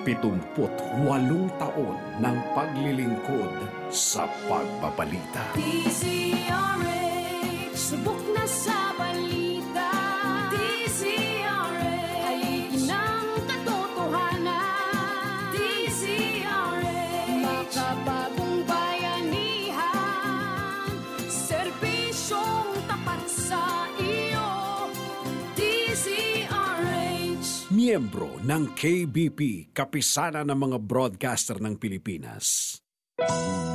78 taon ng paglilingkod sa pagbabalita. DZRH, subok na sa balita. DZRH, haligi ng katotohanan. DZRH, makabagong bayanihan. Serbisyong tapat sa iyo. DZRH. Miyembro ng KBP, kapisanan ng mga broadcaster ng Pilipinas.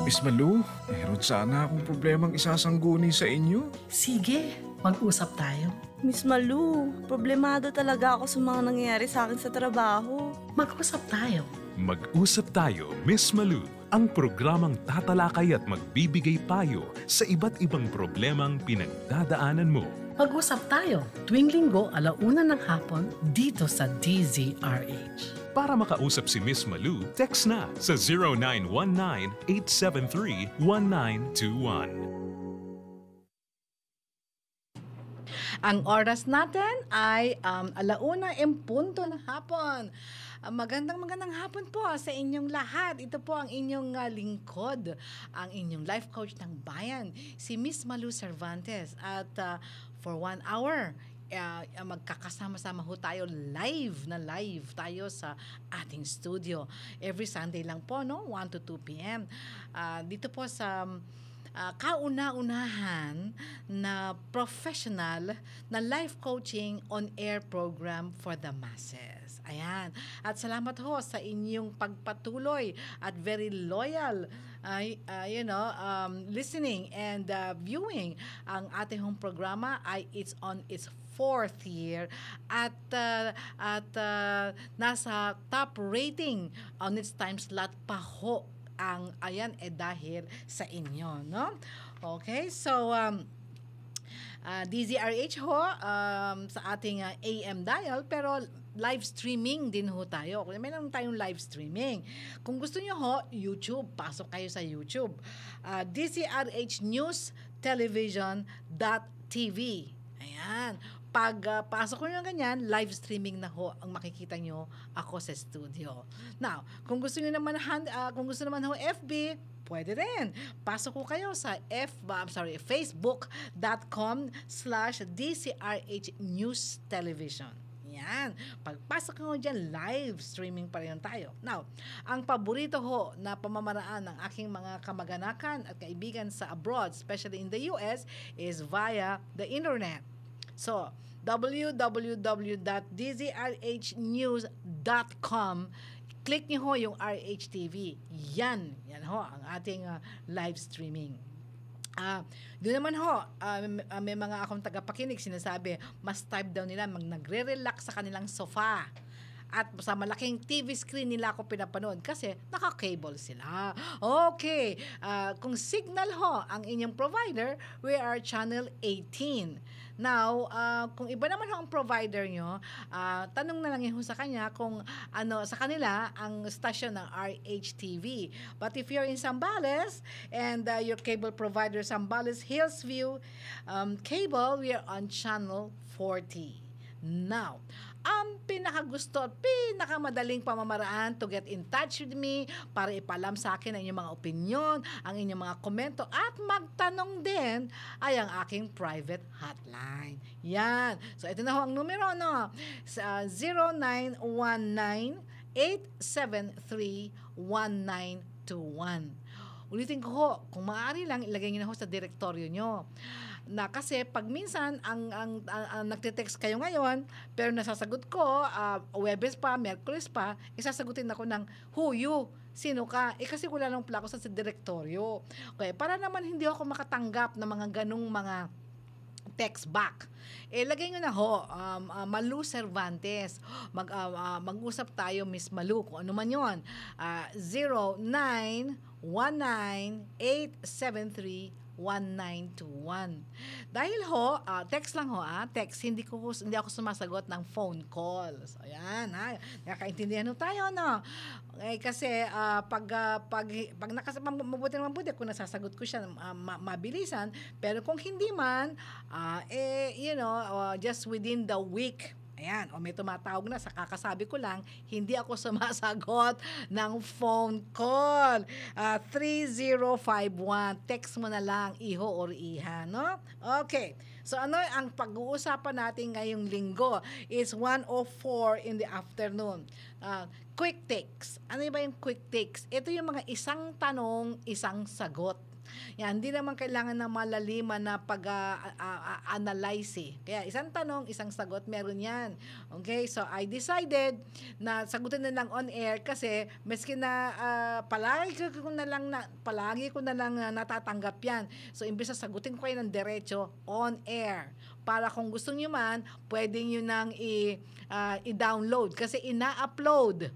Miss Malu, meron sana akong problemang isasangguni sa inyo. Sige, mag-usap tayo. Miss Malu, problemado talaga ako sa mga nangyayari sa akin sa trabaho. Mag-usap tayo. Mag-usap tayo, Miss Malu, ang programang tatalakay at magbibigay payo sa iba't ibang problemang pinagdadaanan mo. Mag-usap tayo tuwing linggo 1:00 ng hapon dito sa DZRH. Para makausap si Miss Malu, text na sa 0919-873-1921. Ang oras natin ay 1:00 ng hapon. Magandang hapon po sa inyong lahat. Ito po ang inyong lingkod, ang inyong life coach ng bayan, si Miss Malu Cervantes. At for 1 hour, magkakasama-sama ho tayo live tayo sa ating studio. Every Sunday lang po, no? 1 to 2 p.m. Dito po sa kauna-unahan na professional na life coaching on-air program for the masses. Ayan. At salamat ho sa inyong pagpatuloy at very loyal listening and viewing. Ang ating hong programa ay it's on its 4th year at nasa top rating on its time slot pa ho ang ayan dahil sa inyo, no? Okay, so DZRH ho sa ating AM dial, pero live streaming din ho tayo. Meron tayong live streaming. Kung gusto niyo ho, YouTube, pasok kayo sa YouTube. DZRH News Television.tv. Ayan. Pag pasok ko nyo ganyan, live streaming na ho ang makikita nyo ako sa studio. Now, kung gusto nyo naman ho FB, pwede rin. Pasok ko kayo sa facebook.com/DCRH News Television. Yan. Pagpasok nyo dyan, live streaming pa rin tayo. Now, ang paborito ho na pamamaraan ng aking mga kamag-anakan at kaibigan sa abroad, especially in the US, is via the internet. So, www.dzrhnews.com, click niyo ho yung RHTV. Yan ho ang ating live streaming. Doon naman ho, may mga akong tagapakinig sinasabi, mas type daw nila nagre-relax sa kanilang sofa. At sa malaking TV screen nila ako pinapanood kasi naka-cable sila. Okay, kung signal ho ang inyong provider, we are channel 18. Now, kung iba naman ho ang provider nyo, tanong na lang yun sa kanya kung sa kanila ang stasyon ng RHTV. But if you're in Zambales and your cable provider Zambales Hillsview Cable, we are on channel 40. Now, ang pinakagusto at pinakamadaling pamamaraan to get in touch with me para ipalam sa akin ang inyong mga opinion, ang inyong mga komento at magtanong din ay ang aking private hotline. Yan. So ito na ho ang numero, no? Sa 0919-873-1921. Ulitin ko ho, kung maaari lang ilagay niyo na ho sa direktoryo nyo. Na kasi pag minsan ang nagte-text kayo ngayon pero nasasagot ko Huwebes pa, Miyerkules pa, isasagutin ako ng who you, sino ka? Kasi wala lang pala ako sa direktoryo. Okay, para naman hindi ako makatanggap ng mga ganung mga text back. Lagay nyo na ho, Malu Cervantes. Mag-usap tayo, Miss Malu, kung ano man yun. 0919-873-1921. Dahil ho, text lang ho, text, hindi ako sumasagot ng phone calls. Ayan, nakakaintindihan ho tayo, no? Kasi mabuti naman kung nasasagot ko siya mabilisan, pero kung hindi man, just within the week, Ayan, o may tumatawag na, sa kakasabi ko lang, hindi ako sumasagot ng phone call. 3051, text mo na lang, iho or iha, no? Okay, so ano ang pag-uusapan natin ngayong linggo is 1:04 in the afternoon. Quick takes. Ano ba yung quick takes? Ito yung mga isang tanong, isang sagot. Yan, hindi naman kailangan ng malaliman na pag-analyze eh. Kaya isang tanong, isang sagot, meron yan. Okay, so I decided na sagutin na lang on air kasi maski na palagi ko na lang natatanggap yan. So imbes na sagutin ko kayo ng diretso on air. Para kung gusto niyo man, pwede niyo nang i-download kasi ina-upload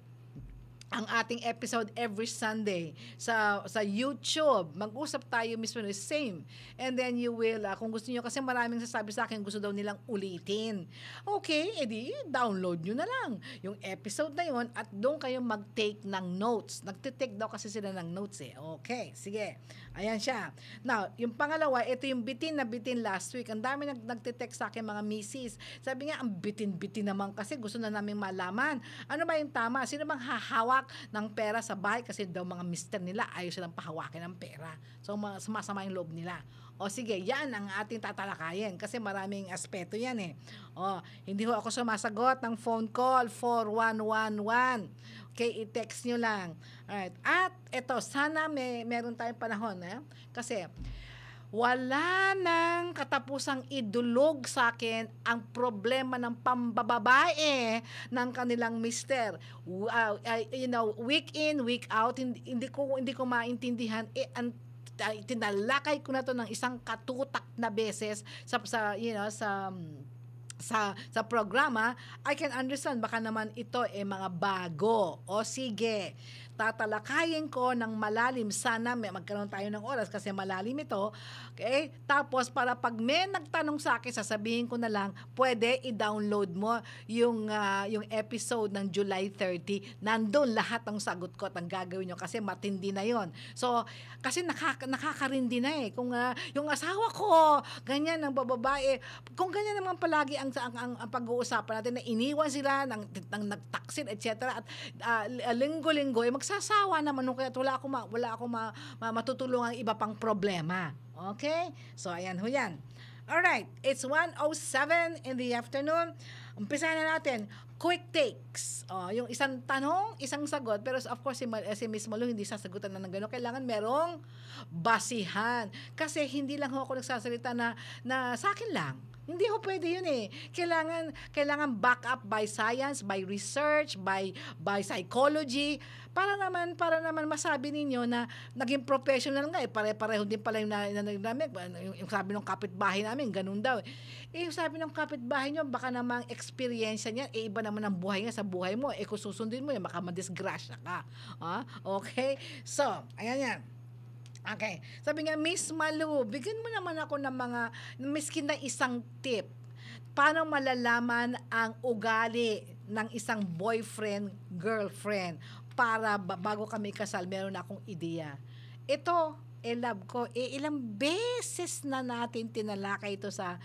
ang ating episode every Sunday sa YouTube. Mag-usap tayo mismo the same. And then you will, kung gusto niyo, kasi maraming sasabi sa akin, gusto daw nilang ulitin. Okay, edi download nyo na lang yung episode na yun at doon kayo mag-take ng notes. Nagtitake daw kasi sila ng notes eh. Okay, sige. Ayan siya. Now, yung pangalawa, ito yung bitin na bitin last week. Ang dami nagtitext sa akin mga misis. Sabi nga, ang bitin-bitin naman kasi gusto na namin malaman. Ano ba yung tama? Sino bang hahawak ng pera sa bahay kasi daw mga mister nila ayaw silang pahawakin ng pera. So, sumasama yung loob nila. O sige, yan ang ating tatalakayin kasi maraming aspeto yan eh. O, hindi ho ako sumasagot ng phone call 4111. Okay, i-text nyo lang. Alright. At ito, sana meron tayong panahon kasi wala nang katapusang idulog sa akin ang problema ng pambababae ng kanilang mister. Week in, week out, hindi ko maintindihan tinalakay ko na to ng isang katutak na beses sa programa. I can understand baka naman ito mga bago. O sige, tatalakayin ko ng malalim. Sana magkaroon tayo ng oras kasi malalim ito. Okay? Tapos para pag may nagtanong sa akin, sasabihin ko na lang, pwede i-download mo yung episode ng July 30. Nandun lahat ng sagot ko at ang gagawin nyo kasi matindi na yon. So, kasi nakakarindi na eh. Kung yung asawa ko, ganyan ang bababae, kung ganyan naman palagi ang pag-uusapan natin na iniwan sila ng nagtaksin, etc. At linggo-linggo, magsasawa naman kaya wala ako matutulungan iba pang problema. Okay? So, ayan ho yan. Alright, it's 1:07 in the afternoon. Umpisahan na natin. Quick takes. Yung isang tanong, isang sagot. Pero of course, si Miss Malu hindi sasagutan na ng gano'n. Kailangan merong basihan. Kasi hindi lang ako nagsasalita na sa akin lang. Hindi ho pwede yun eh. Kailangan back up by science, by research, by psychology, para naman masabi ninyo na naging professional nga eh. Pare-pareho din pala yung yung sabi ng kapitbahay namin, ganun daw. Yung sabi ng kapitbahay nyo, baka namang experience niya, iba naman ang buhay nga sa buhay mo. Kung susundin mo yan, baka madisgrasya ka. Okay? So, ayan yan. Okay. Sabi nga, Miss Malu, bigyan mo naman ako ng mga, miskin na isang tip. Paano malalaman ang ugali ng isang boyfriend, girlfriend, para bago kami kasal, meron akong ideya. Ito, love ko, ilang beses na natin tinalakay ito sa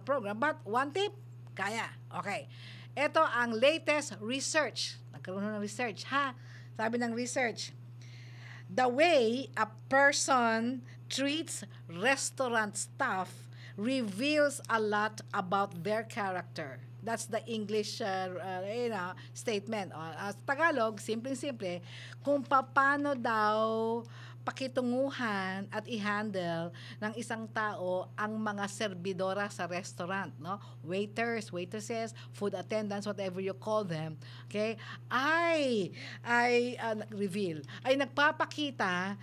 program. But one tip, kaya. Okay. Ito ang latest research. Nagkaroon ng research, ha? Sabi ng research, the way a person treats restaurant staff reveals a lot about their character. That's the English statement. Sa Tagalog, simple-simple, kung paano daw pakitunguhan at i-handle ng isang tao ang mga serbidora sa restaurant, no? Waiters, waitresses, food attendants, whatever you call them, okay? Ay nagpapakita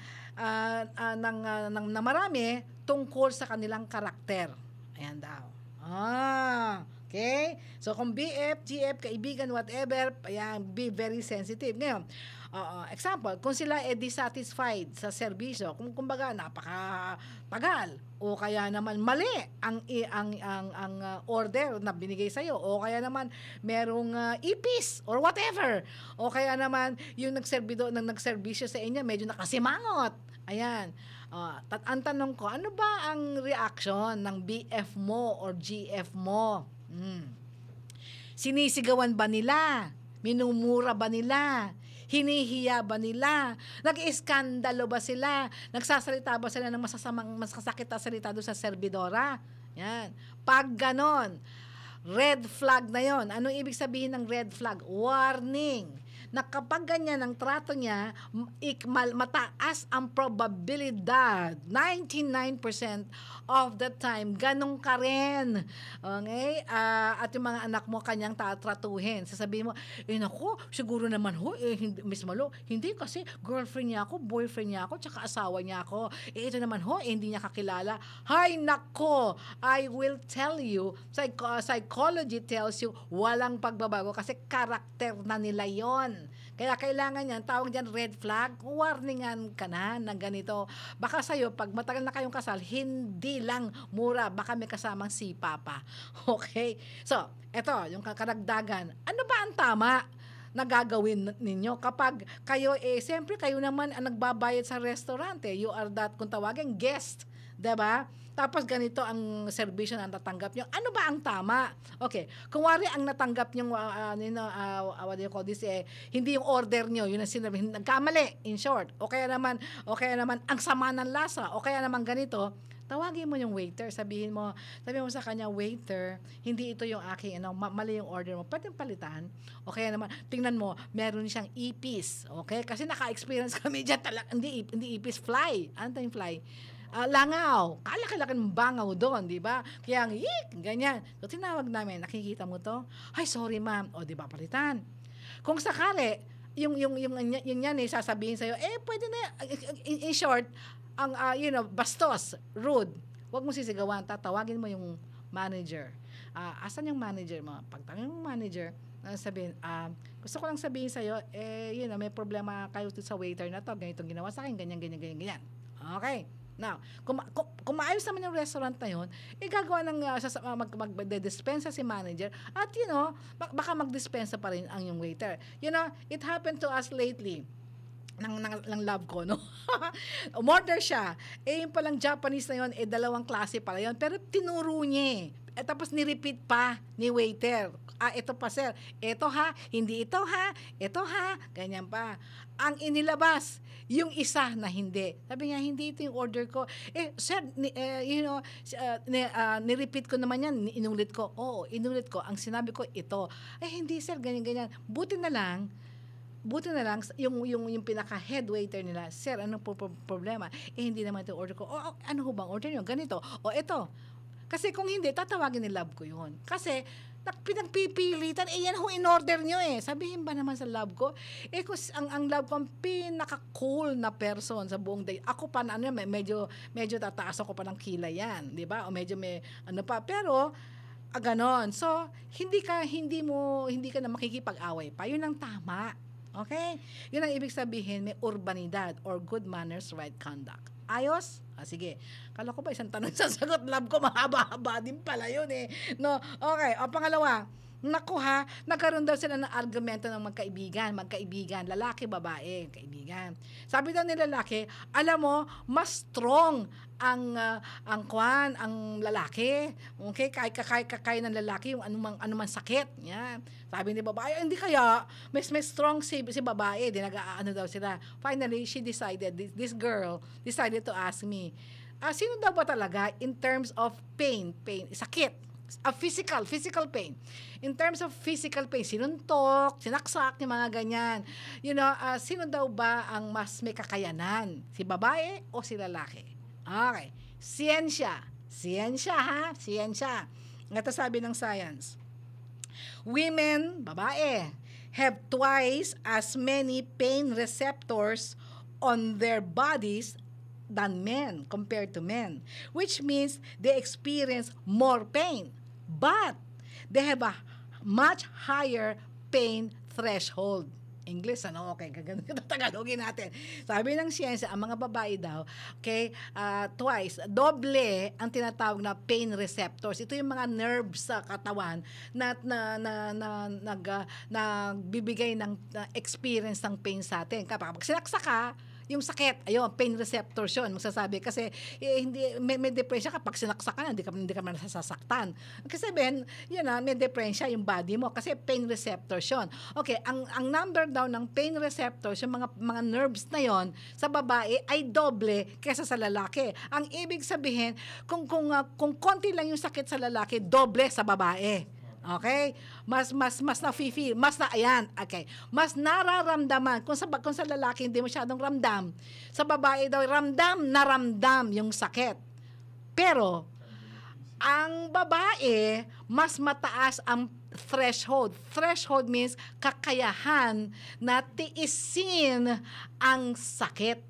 ng marami tungkol sa kanilang karakter. Ayan daw. Okay? So, kung BF, GF, kaibigan, whatever, ayan, be very sensitive. Ngayon, example, kung sila dissatisfied sa serbisyo, kumbaga napakatagal o kaya naman mali ang order na binigay sa iyo o kaya naman merong ipis or whatever o kaya naman yung nagserbisyo sa inyo medyo nakasimangot. Ayan. Ang tanong ko, ano ba ang reaction ng BF mo or GF mo? Sinisigawan ba nila? Minumura ba nila? Hinihiya ba nila? Nag-iskandalo ba sila? Nagsasalita ba sila ng masasakit na salita doon sa serbidora? Yan. Pag ganon, red flag na yon. Anong ibig sabihin ng red flag? Warning na kapag ganyan ang trato niya, mataas ang probabilidad, 99% of the time, ganun ka rin. Okay? At yung mga anak mo kanyang tatratuhin. Sasabihin mo, naku, siguro naman Miss Malo, hindi kasi girlfriend niya ako, boyfriend niya ako, tsaka asawa niya ako. Ito naman hindi niya kakilala. Hay, nako, I will tell you, psychology tells you, walang pagbabago kasi karakter na nila yon. Kaya kailangan yan, tawag dyan red flag, warningan ka na ng ganito. Baka sa'yo, pag matagal na kayong kasal, hindi lang mura, baka may kasamang sipa pa. Okay? So, eto, yung karagdagan. Ano ba ang tama na gagawin ninyo kapag kayo, siyempre kayo naman ang nagbabayad sa restaurant. You are that, kung tawagin, guest. Diba? Tapos ganito ang serbisyo na natanggap nyo. Ano ba ang tama? Okay. Kung wari ang natanggap nyo, what do you call this, hindi yung order nyo, yun ang sinabi, nagkamali, in short. O kaya naman, ang sama ng lasa. O kaya naman ganito, tawagin mo yung waiter, sabihin mo sa kanya, waiter, hindi ito yung aking, mali yung order mo, pwede palitan. O kaya naman, tingnan mo, meron siyang ipis. Okay? Kasi naka-experience kami dyan talaga, hindi ipis, fly. Ano yung fly? Langaw. Kalaki-laki ng bangaw doon, di ba? Kaya ganyan. So, tinawag namin, nakikita mo to? Ay, sorry ma'am. O, di ba, palitan. Kung sakali, yung yan sasabihin sa'yo, pwede na, in short, ang, bastos, rude. Huwag mo sisigawan, tatawagin mo yung manager. Asan yung manager mo? Pagtangin yung manager, sabihin, gusto ko lang sabihin sa'yo, may problema kayo sa waiter na to, ganitong ginawa sa akin, ganyan. Okay. Now, kung maayos naman yung restaurant na yun, gagawa ng magdedispensa si manager at baka magdispensa pa rin ang yung waiter. It happened to us lately ng love ko, no? Umorder siya. Yung palang Japanese na yun, 2 klase pala yun. Pero tinuro niya. Tapos ni-repeat pa ni waiter. Ito pa sir. Ito ha, hindi ito ha. Ito ha, ganyan pa. Ang inilabas, yung isa na hindi. Sabi niya, hindi ito yung order ko. Sir, ni-repeat ko naman yan, inulit ko. Oo, inulit ko. Ang sinabi ko, ito. Hindi sir, ganyan. Buti na lang, yung pinaka-head waiter nila, sir, anong problema? Hindi naman ito order ko. Ano ho bang order nyo? Ganito. Ito. Kasi kung hindi, tatawagin ni love ko yun. Kasi, pinagpipilitan, yan ho in-order nyo Sabihin ba naman sa love ko? Kung ang love ko, ang pinaka-cool na person sa buong day. Ako pa, medyo tataas ako pa ng kilay yan. Di ba? O medyo may, pa. Pero, ganon. So, hindi ka na makikipag-away pa. Yun ang tama. Okay? Yun ang ibig sabihin, may urbanidad or good manners, right conduct. Ayos? Sige. Kala ko ba isang tanong sa sagot? Love ko, mahaba-haba din pala yun No? Okay. O pangalawa, naku ha, nagkaroon daw sila ng argumento ng magkaibigan, lalaki, babae, kaibigan. Sabi daw ni lalaki, alam mo, mas strong ang lalaki. Okay, kaya ng lalaki yung anumang sakit. Yan. Sabi ni babae, hindi kaya, mas strong si babae. Nag-aano daw sila. Finally, this girl decided to ask me, sino daw ba talaga in terms of pain, sakit, physical pain. In terms of physical pain, sinuntok, sinaksak, yung mga ganyan. Sino daw ba ang mas may kakayanan? Si babae o si lalaki? Okay. Siyensya ha? Siyensya. Ito sabi ng science. Women, babae, have twice as many pain receptors on their bodies than men compared to men, which means they experience more pain, but they have a much higher pain threshold. English, okay, Tagalogin natin. Sabi ng siyensya, ang mga babae daw, twice, doble ang tinatawag na pain receptors. Ito yung mga nerves sa katawan na nagbibigay ng experience ng pain sa atin. Kapag sinaksa ka, yung sakit, ayun, pain receptors yun, magsasabi. Kasi hindi, may depresya kapag sinaksak ka na, hindi ka man nasasaktan. Kasi sabihin, yun na, may depresya yung body mo kasi pain receptors yun. Okay, ang number daw ng pain receptors, yung mga nerves na yon sa babae ay doble kaysa sa lalaki. Ang ibig sabihin, kung konti lang yung sakit sa lalaki, doble sa babae. Okay? Mas na-feel, ayan, okay. Mas nararamdaman. Kung sa lalaki hindi masyadong ramdam, sa babae daw ramdam yung sakit. Pero ang babae, mas mataas ang threshold. Threshold means kakayahan na tiisin ang sakit.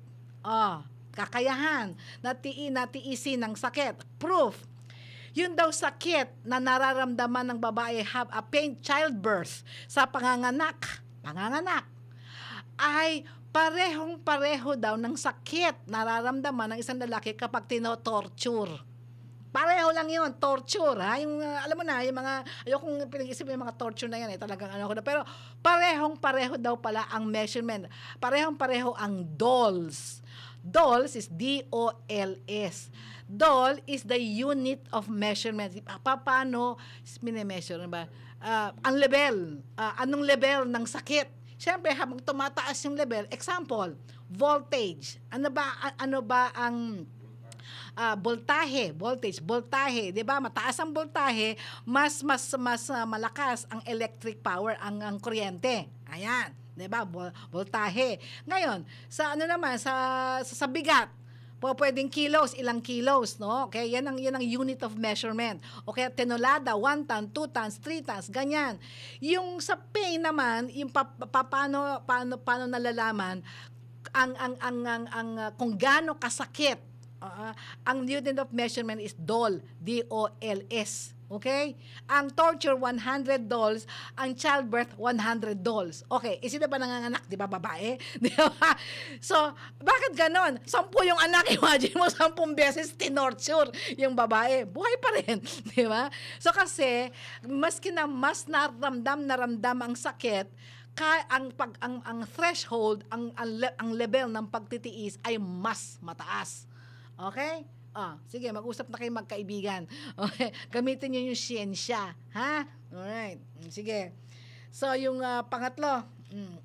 Kakayahan na tiisin ang sakit. Proof. Yun daw sakit na nararamdaman ng babae have a pain childbirth sa panganganak ay parehong-pareho daw ng sakit nararamdaman ng isang lalaki kapag tino-torture. Pareho lang yun, torture, ha? Yung, alam mo na, yung mga, ayokong pinag-isip yung mga torture na yan, talagang ano ko na. Pero parehong-pareho daw pala ang measurement. Parehong-pareho ang DOLS. DOLS is D-O-L-S. DOL is the unit of measurement. Paano mini-measure ba? Ang level. Anong level ng sakit? Siyempre, habang tumataas yung level, example, voltage. Ano ba ang voltage, 'di ba? Mataas ang voltahe, mas malakas ang electric power, ang kuryente. Ayan, 'di ba? Voltahe. Ngayon, sa sa bigat, pwedeng kilos, ilang kilos, no? Okay, yan ang unit of measurement. Okay, tenolada, 1 ton, 2 tons, 3 tons, ganyan. Yung sa pain naman, yung paano nalalaman ang kung gaano kasakit. Ang unit of measurement is DOL, D-O-L-S. Okay? Ang torture, $100. Ang childbirth, $100. Okay, sino ba nanganganak? Di ba, babae? Di ba? So, bakit ganon? 10 yung anak, imagine mo, 10 beses tinorture yung babae. Buhay pa rin. Di ba? So, kasi, maski na mas naramdam ang sakit, ang threshold, ang level ng pagtitiis ay mas mataas. Okay? Sige, mag-usap na kayo magkaibigan. Okay? Gamitin niyo yung siyensya. Ha? Alright. Sige. So, yung pangatlo,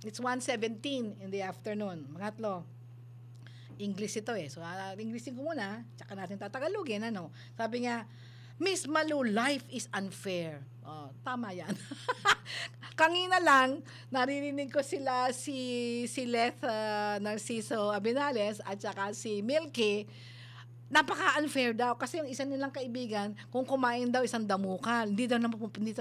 it's 1:17 in the afternoon. Pangatlo, English ito eh. So, Englishin ko muna, tsaka natin tatagalogin, ano? Sabi nga, Miss Malu, life is unfair. Tama yan. Kanina lang, naririnig ko si Leth Narciso Abinales at saka si Milky. Napaka-unfair daw kasi yung isa nilang kaibigan, kung kumain daw isang damukal, hindi daw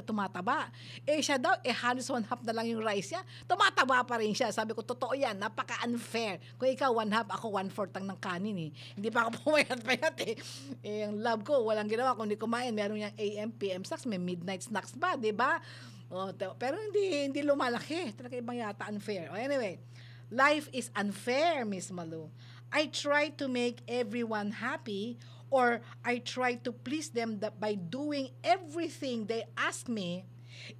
tumataba. Siya daw, halos 1/2 na lang yung rice niya, tumataba pa rin siya. Sabi ko, totoo yan, napaka-unfair. Kung ikaw 1/2, ako 1/4 lang ng kanin eh. Hindi pa ako pumayat-payat eh. Yung love ko, walang ginawa, kung hindi kumain, meron yung AM, PM snacks, may midnight snacks ba, di ba? Pero hindi lumalaki. Talaga ibang yata unfair. Anyway, life is unfair, Miss Malu. I try to make everyone happy, or I try to please them by doing everything they ask me,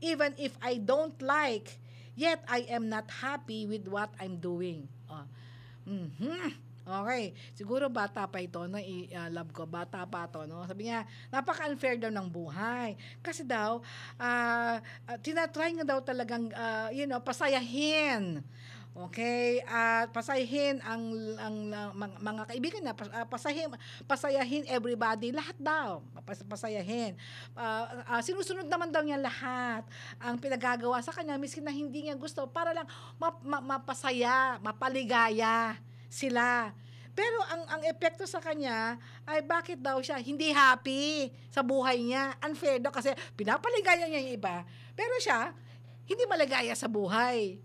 even if I don't like, yet I am not happy with what I'm doing. Okay, siguro bata pa ito, no? Love ko, bata pa ito, no? Sabi niya, napaka-unfair daw ng buhay. Kasi daw, tinatry nga daw talagang, pasayahin. Okay, at pasayahin ang mga kaibigan na, pasayahin everybody, lahat daw, pasayahin. Sinusunod naman daw niya lahat ang pinagagawa sa kanya, miskin na hindi niya gusto, para lang mapasaya, mapaligaya sila. Pero ang epekto sa kanya ay bakit daw siya hindi happy sa buhay niya? Unfair daw kasi pinapaligaya niya yung iba, pero siya hindi maligaya sa buhay.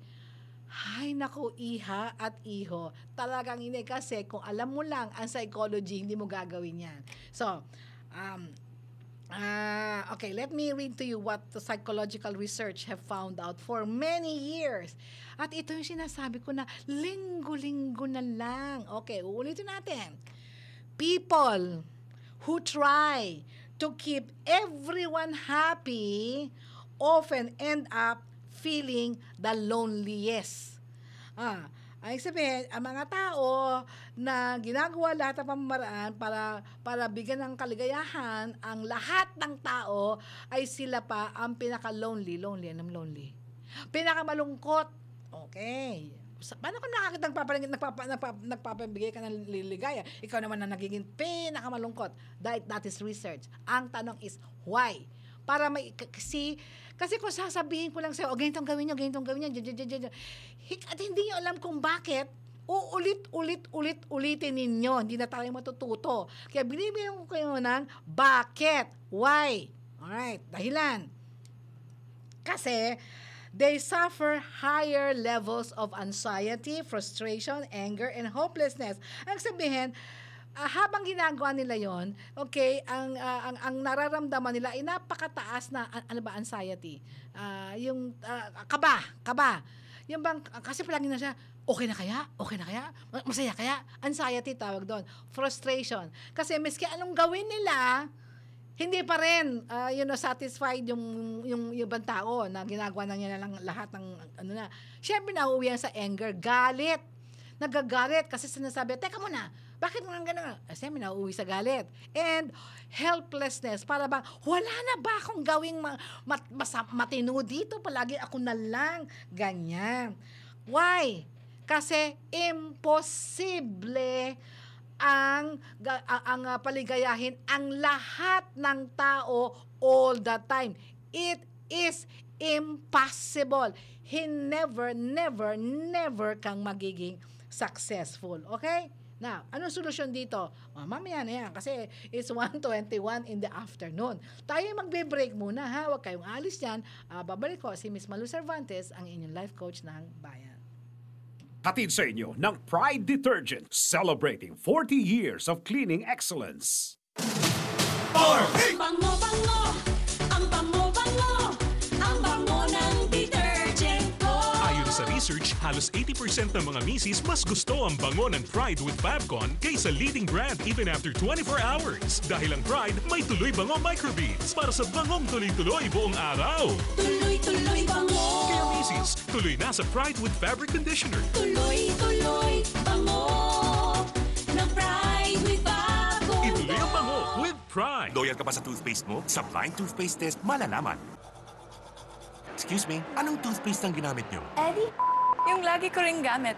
Ay, naku, iha at iho. Talagang hindi kasi kung alam mo lang ang psychology, hindi mo gagawin yan. So, okay, let me read to you what the psychological research have found out for many years. At ito yung sinasabi ko na linggo-linggo na lang. Okay, uulitin natin. People who try to keep everyone happy often end up feeling the loneliest. Ay sabihin, ang mga tao na ginagawa lahat ng pamamaraan para bigyan ng kaligayahan, ang lahat ng tao ay sila pa ang pinaka-lonely. Anong lonely? Pinaka-malungkot. Okay. Paano kung nagpapabigay ka ng liligaya? Ikaw naman na nagiging pinakamalungkot. That is research. Ang tanong is, why? Para kasi kung sasabihin ko lang sa'yo, ganitong gawin nyo, at hindi nyo alam kung bakit, ulitin ninyo. Hindi na tayo matututo. Kaya binibigyan ko kayo ng bakit, why. Alright, dahilan. Kasi, they suffer higher levels of anxiety, frustration, anger, and hopelessness. Ang sabihin, habang ginagawa nila yon, okay, ang nararamdaman nila ay napakataas na anxiety. Yung kaba. Yung bang kasi palagi na siya, okay na kaya? Masaya kaya? Anxiety tawag doon. Frustration. Kasi miski anong gawin nila, hindi pa rin satisfied yung ibang tao na ginagawa na niya lang lahat ng na. Siyempre nauuwi yan sa anger, galit. Nagagalit kasi sinasabi, teka muna, bakit mo nang gano'n? Kasi may nauuwi sa galit. And helplessness, para bang, wala na ba akong gawing matino dito? Palagi ako na lang. Ganyan. Why? Kasi imposible ang paligayahin ang lahat ng tao all the time. It is impossible. Never kang magiging successful. Okay? Now, anong solusyon dito? Mamaya na yan kasi it's 1:21 in the afternoon. Tayo magbe-break muna ha. Huwag kayong alis yan. Babalik ko si Miss Malu Cervantes, ang inyong life coach ng bayan. Hatid sa inyo ng Pride Detergent, celebrating 40 years of cleaning excellence. Bango, ang bango, ang bango ng detergent ko. Ayon sa research, halos 80% ng mga misis mas gusto ang bango ng Pride with Fabcon kaysa leading brand even after 24 hours. Dahil ang Pride may tuloy bango microbeads para sa bangong tuloy-tuloy buong araw. Tuloy bango. Kaya misis, tuloy na sa Pride with Fabric Conditioner. Tuloy bango ng Pride with Fabcon. Ituloy ang bango with Pride. Loyal ka ba sa toothpaste mo? Sa blind toothpaste test, malalaman. Excuse me, anong toothpaste ang ginamit nyo? Eddie, yung lagi ko ring gamit.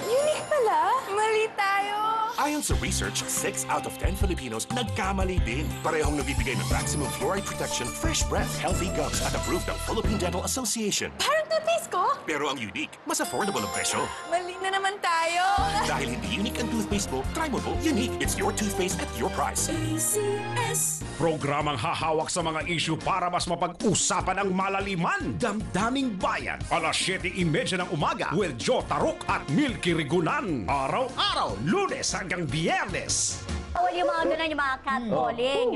Unique pala. Mali tayo. Ayon sa research, 6 out of 10 Filipinos nagkamali din. Parehong nabibigay ng maximum fluoride protection, fresh breath, healthy gums at approved ng Philippine Dental Association. Parang toothpaste ko. Pero ang unique, mas affordable ang presyo. Mali na naman tayo. Dahil hindi unique ang toothpaste mo, try mo po Unique. It's your toothpaste at your price. ACS. Programang hahawak sa mga issue para mas mapag-usapan ang malaliman. Damdaming Bayan, alas 7:30 ng umaga with Joe Taruk at Milky Rigunan. Araw-araw, Lunes hanggang Biyernes. Yung mga ganun, yung mga catcalling.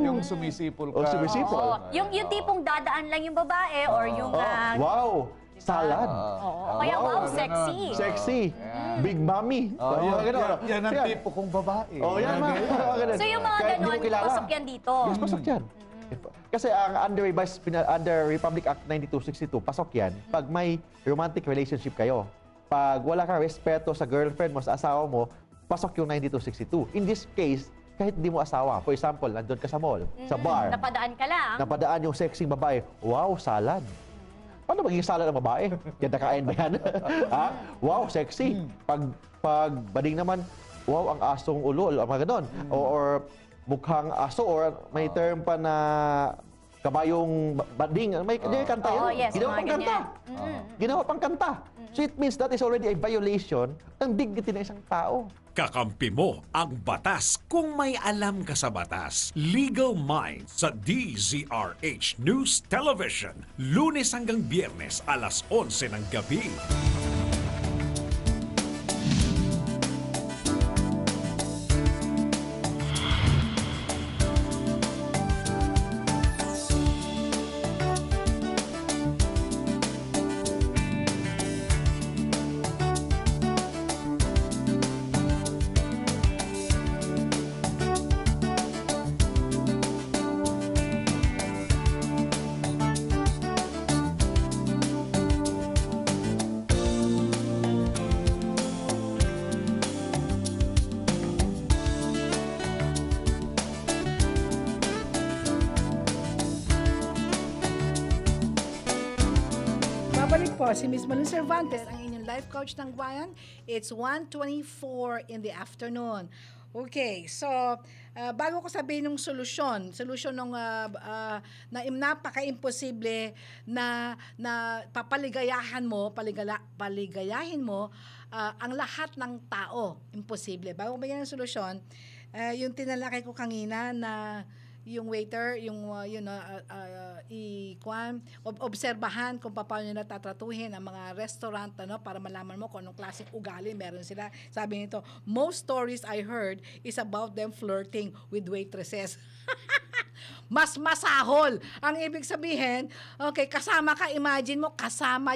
Yung sumisipol ka. Oo. Yung tipong dadaan lang yung babae or yung... Wow! Salad. Kaya wow, sexy. Sexy. Big mommy. Yan ang tipo kong babae. Yan mga. So yung mga ganun, pasok yan dito. Yes, pasok yan. Kasi ang under Republic Act 9262, pasok yan pag may romantic relationship kayo. Pag wala kang respeto sa girlfriend mo, sa asawa mo, pasok yung 9262. In this case, kahit di mo asawa, for example, nandun ka sa mall, sa bar. Napadaan ka lang. Napadaan yung sexy babae. Wow, salad. Paano magiging salad ng babae? Ganda kain ba yan? Ha? Wow, sexy. Pag bading naman, wow, ang asong ulo, mga ganon. Or mukhang aso, or may term pa na kabayong bading. May kanta yun. Yes, Ginawa pang kanta. Ginawa pang kanta. So it means that is already a violation ng dignity ng isang tao. Kakampi mo ang batas kung may alam ka sa batas. Legal Minds sa DZRH News Television. Lunes hanggang Biyernes, alas 11 ng gabi. si Miss Malu Cervantes, ang inyong life coach ng bayan. It's 1:24 in the afternoon. Okay, so bago ko sabihin ng solusyon ng na napaka-imposible na paligayahin mo ang lahat ng tao, imposible. Bago ko bigyan ng solusyon, yung tinalakay ko kanina na yung waiter, obserbahan kung paano nila tatratuhin ang mga restaurant para malaman mo kung anong klaseng ugali meron sila. Sabi nito, most stories I heard is about them flirting with waitresses. Mas masahol. Ang ibig sabihin, okay, kasama ka, imagine mo, kasama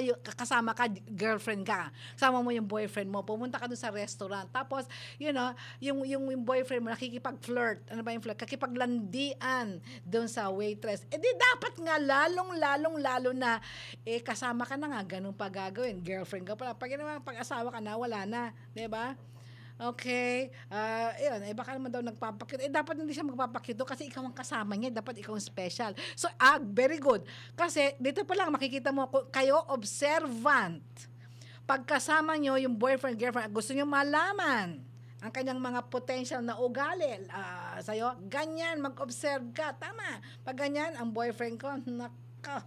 ka, girlfriend ka. Kasama mo yung boyfriend mo, pumunta ka dun sa restaurant. Tapos, yung boyfriend mo nakikipag-flirt. Ano ba yung flirt? Kakipaglandian dun sa waitress. Di dapat nga lalo na, kasama ka na nga, ganun pa gagawin. Girlfriend ka pala. Pag-asawa ka na, wala na. Diba? Okay. Baka naman daw nagpapakito. Dapat hindi siya magpapakito kasi ikaw ang kasama niya. Dapat ikaw ang special. So, very good. Kasi dito pa lang makikita mo, kayo observant. Pagkasama nyo yung boyfriend, girlfriend, gusto nyo malaman ang kanyang mga potential na ugali sa'yo, ganyan, mag-observe ka. Tama. Pag ganyan, ang boyfriend ko, naka.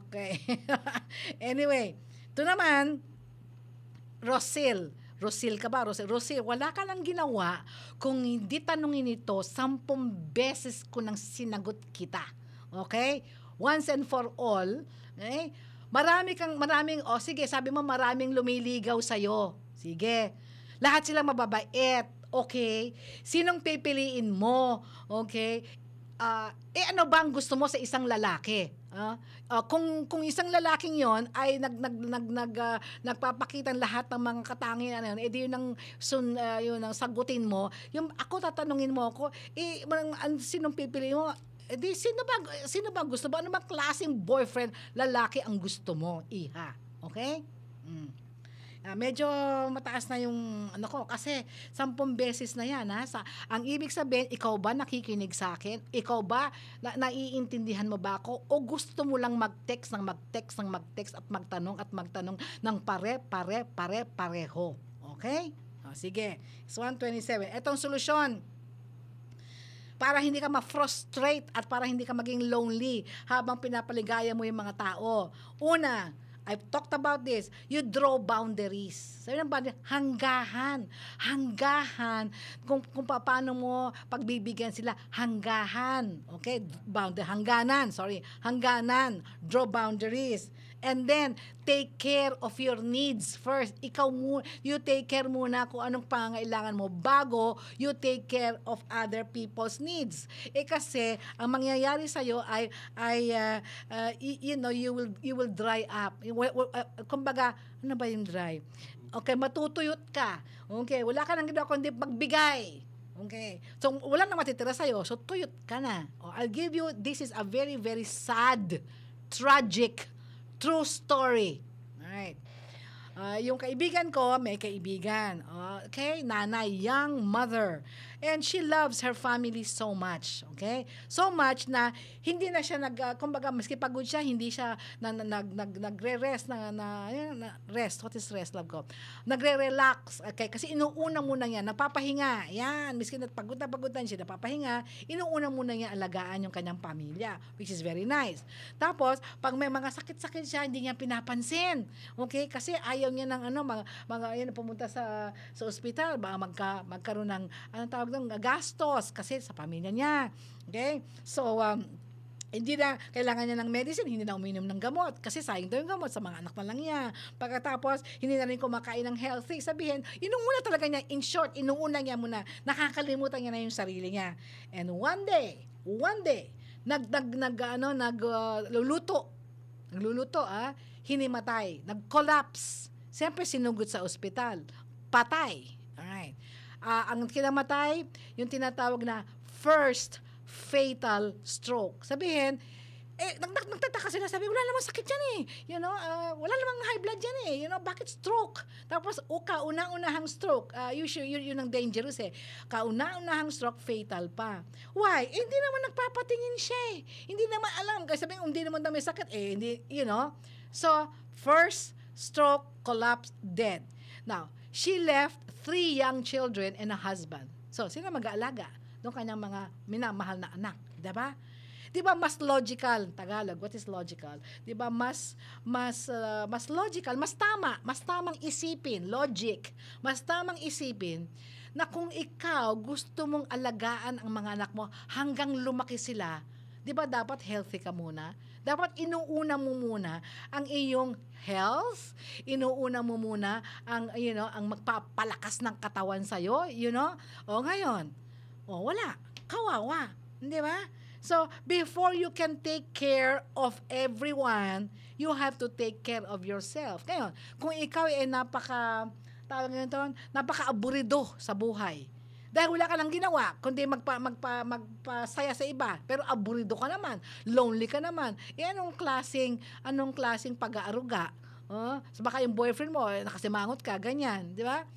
Okay. Anyway, ito naman, Rosil ka ba? Rosil, wala ka lang ginawa kung hindi tanungin ito 10 beses ko nang sinagot kita. Okay? Once and for all. Okay? Sige, sabi mo maraming lumiligaw sa'yo. Sige. Lahat silang mababait. Okay? Sinong pipiliin mo? Okay? Ano ba ang gusto mo sa isang lalaki? Kung isang lalaking yon ay nagpapakita lahat ng mga katangian na yun, yun ang sagutin mo. Yung ako tatanungin mo ako, sinong pipiliin mo? Sino ba gusto mo? Ano bang klaseng boyfriend, lalaki ang gusto mo, iha? Okay? Medyo mataas na yung kasi 10 beses na yan. Ang ibig sabihin, ikaw ba nakikinig sa akin? Ikaw ba naiintindihan mo ba ako? O gusto mo lang mag-text at magtanong ng pareho? Okay? Sige. It's 1:27. Etong solusyon para hindi ka ma-frustrate at para hindi ka maging lonely habang pinapaligaya mo yung mga tao. Una, I've talked about this. You draw boundaries. Sabi ng boundary, hanggahan. Kung paano mo pagbibigyan sila, hanggahan. Okay? Hangganan. Hangganan. Draw boundaries. And then, take care of your needs first. You take care muna kung anong pangangailangan mo bago you take care of other people's needs. Kasi, ang mangyayari sa'yo you will dry up. Kumbaga, ano ba yung dry? Okay, matutuyot ka. Okay, wala ka nang ginawa kundi magbigay. Okay. So, wala nang matitira sa'yo. So, tuyot ka na. I'll give you, this is a very, very sad, tragic, true story. Alright. Yung kaibigan ko, may kaibigan. Okay? Nanay, young mother. And she loves her family so much. Okay? So much na hindi na siya kumbaga, maski pagod siya, hindi siya nagre-rest rest. What is rest, love ko? Nagre-relax. Okay? Kasi inuuna muna niya, nagpapahinga. Yan. Miski pagod na siya, napapahinga, inuuna muna niya alagaan yung kanyang pamilya, which is very nice. Tapos, pag may mga sakit-sakit siya, hindi niya pinapansin. Okay? Kasi ayaw niya ng pumunta sa ospital, magkaroon ng gastos kasi sa pamilya niya. Okay? So, hindi na kailangan niya ng medicine, hindi na uminom ng gamot kasi sayang daw yung gamot sa mga anak na lang niya. Pagkatapos, hindi na rin kumakain ng healthy. Sabihin, inuuna talaga niya, in short, inuuna niya muna, nakakalimutan niya na yung sarili niya. And one day, nagluluto, hinimatay, nag-collapse. Siyempre, sinugod sa ospital. Patay. Alright. Ang kinamatay, yung tinatawag na first fatal stroke. Sabihin, nagtataka sila, sabi, wala namang sakit yan wala namang high blood yan bakit stroke? Tapos, kauna-unahang stroke, yun ang dangerous kauna-unahang stroke, fatal pa. Why? Hindi naman nagpapatingin siya Hindi naman alam, kasi sabi, hindi naman daw may sakit, hindi, So, First stroke, collapsed, dead. Now, she left 3 young children and a husband. So, sino mag-aalaga? Doon kanyang mga minamahal na anak. Diba? Diba mas logical, Tagalog, what is logical? Diba mas logical, mas tamang isipin, logic. Mas tamang isipin na kung ikaw gusto mong alagaan ang mga anak mo hanggang lumaki sila, di ba dapat healthy ka muna? Dapat inuuna mo muna ang iyong health, inuuna mo muna ang, ang magpapalakas ng katawan sa'yo, O ngayon, wala, kawawa, di ba? So, before you can take care of everyone, you have to take care of yourself. Ngayon, kung ikaw ay napaka-aburido sa buhay, dahil wala ka nang ginawa, kundi magpasaya sa iba, pero aburido ka naman, lonely ka naman, anong klaseng pag-aaruga? So baka yung boyfriend mo, nakasimangot ka, ganyan, di ba?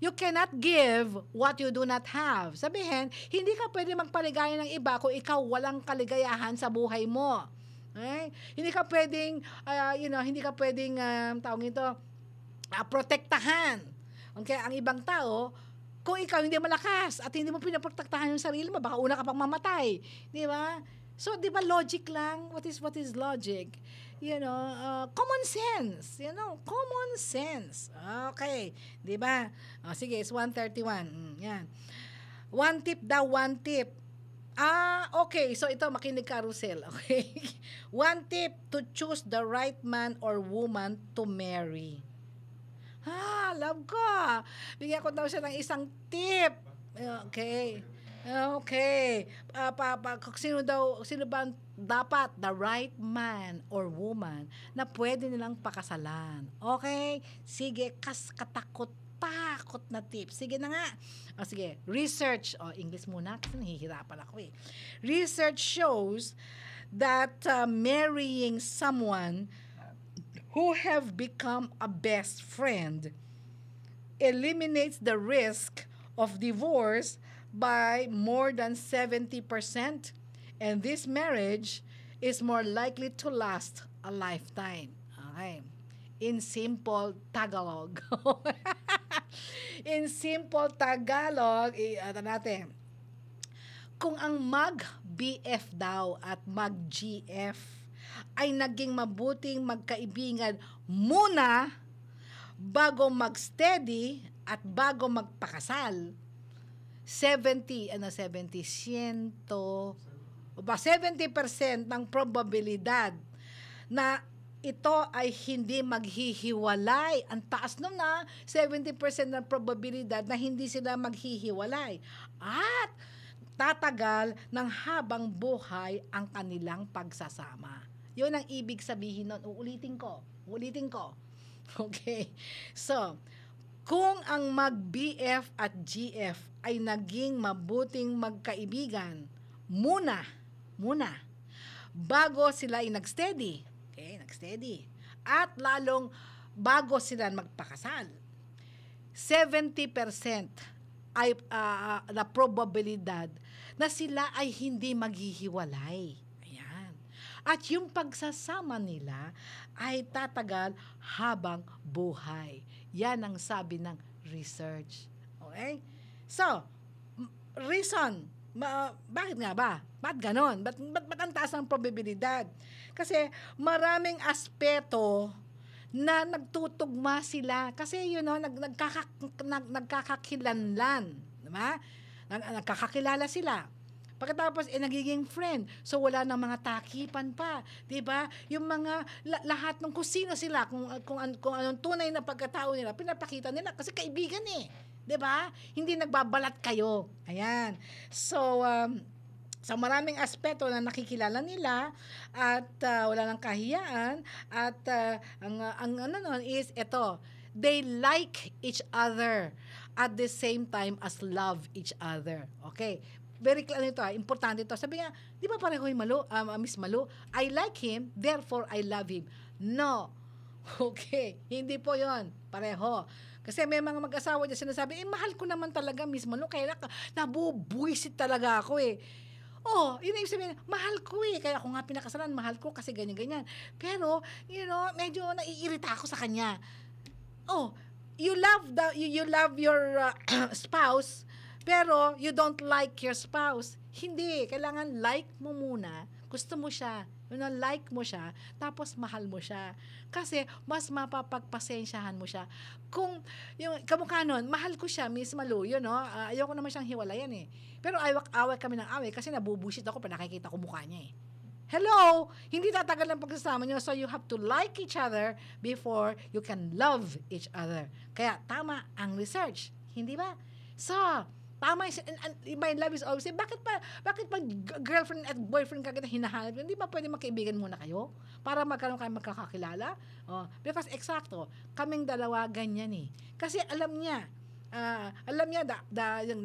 You cannot give what you do not have. Sabihin, hindi ka pwede magpaligaya ng iba kung ikaw walang kaligayahan sa buhay mo. Okay? Hindi ka pwedeng, protektahan. Okay? Ang ibang tao, kung ikaw hindi malakas at hindi mo pinaprotektahan yung sarili mo, baka una ka pang mamatay. Di ba? So, di ba logic lang? What is logic? Common sense. Common sense. Okay. Di ba? Sige, it's 1:31. Yan. One tip. Okay. So, ito, makinig carousel. Okay. One tip to choose the right man or woman to marry. Love ko. Bigyan ko daw siya ng isang tip. Okay. Sino ba dapat the right man or woman na pwede nilang pakasalan? Okay? Sige, katakot-takot na tip. Sige na nga. Sige, research. English muna kasi nahihirapan ako eh. Research shows that marrying someone who have become a best friend eliminates the risk of divorce by more than 70%, and this marriage is more likely to last a lifetime. Okay. In simple Tagalog. Natin. Kung ang mag-BF daw at mag-GF ay naging mabuting magkaibigan muna bago mag-steady at bago magpakasal, 70% ng probabilidad na ito ay hindi maghihiwalay. Ang taas nun na 70% ng probabilidad na hindi sila maghihiwalay. At tatagal ng habang buhay ang kanilang pagsasama. Yun ang ibig sabihin nun. Uulitin ko. Okay. So, kung ang mag-BF at GF ay naging mabuting magkaibigan muna, bago sila ay nag-steady. Okay, nag-steady. At lalong bago sila magpakasal. 70% ay na probabilidad na sila ay hindi maghihiwalay. Ayan. At yung pagsasama nila ay tatagal habang buhay. Yan ang sabi ng research. Okay? So, reason, bakit nga ba? Ba't ganon? Ba't ang taas ang probabilidad? Kasi maraming aspeto na nagtutugma sila. Kasi nagkakakilanlan. Diba? Nagkakakilala sila. Pagkatapos, nagiging friend. So, wala nang mga takipan pa. Diba? Yung mga, lahat ng kung sino sila, kung anong tunay na pagkatao nila, pinapakita nila. Kasi kaibigan eh. Diba? Hindi nagbabalat kayo. Ayan. So, sa maraming aspeto na nakikilala nila at wala nang kahiyaan at ang nun is ito, they like each other at the same time as love each other. Okay? Very clear ito, importante ito. Sabi nga, di ba pareho yung Miss Malu? I like him, therefore I love him. No. Okay, hindi po yon. Pareho. Kasi may mga mag-asawa dyan sinasabi, mahal ko naman talaga Miss Malu, kaya nabubuisit talaga ako eh. yun ang ibig sabihin, mahal ko kaya ako nga pinakasalan, mahal ko kasi ganyan-ganyan. Pero, medyo naiirita ako sa kanya. You love your spouse, pero you don't like your spouse. Hindi, kailangan like mo muna. Gusto mo siya, like mo siya, tapos mahal mo siya. Kasi mas mapapagpasensyahan mo siya. Kung yung kamukha nun, mahal ko siya, Miss Malu, ayoko naman siyang hiwalayan Pero awak kami ng away kasi nabubusit ako pag nakikita ko mukha niya Hello! Hindi tatagal ang pagsasama nyo, so you have to like each other before you can love each other. Kaya tama ang research, hindi ba? So, tama my love is always bakit pa girlfriend at boyfriend ka kita hinahanap? Hindi ba pwede magkaibigan muna kayo para magkaroon kayo magkakakilala? Because eksakto, kaming dalawa ganyan Kasi alam niya yung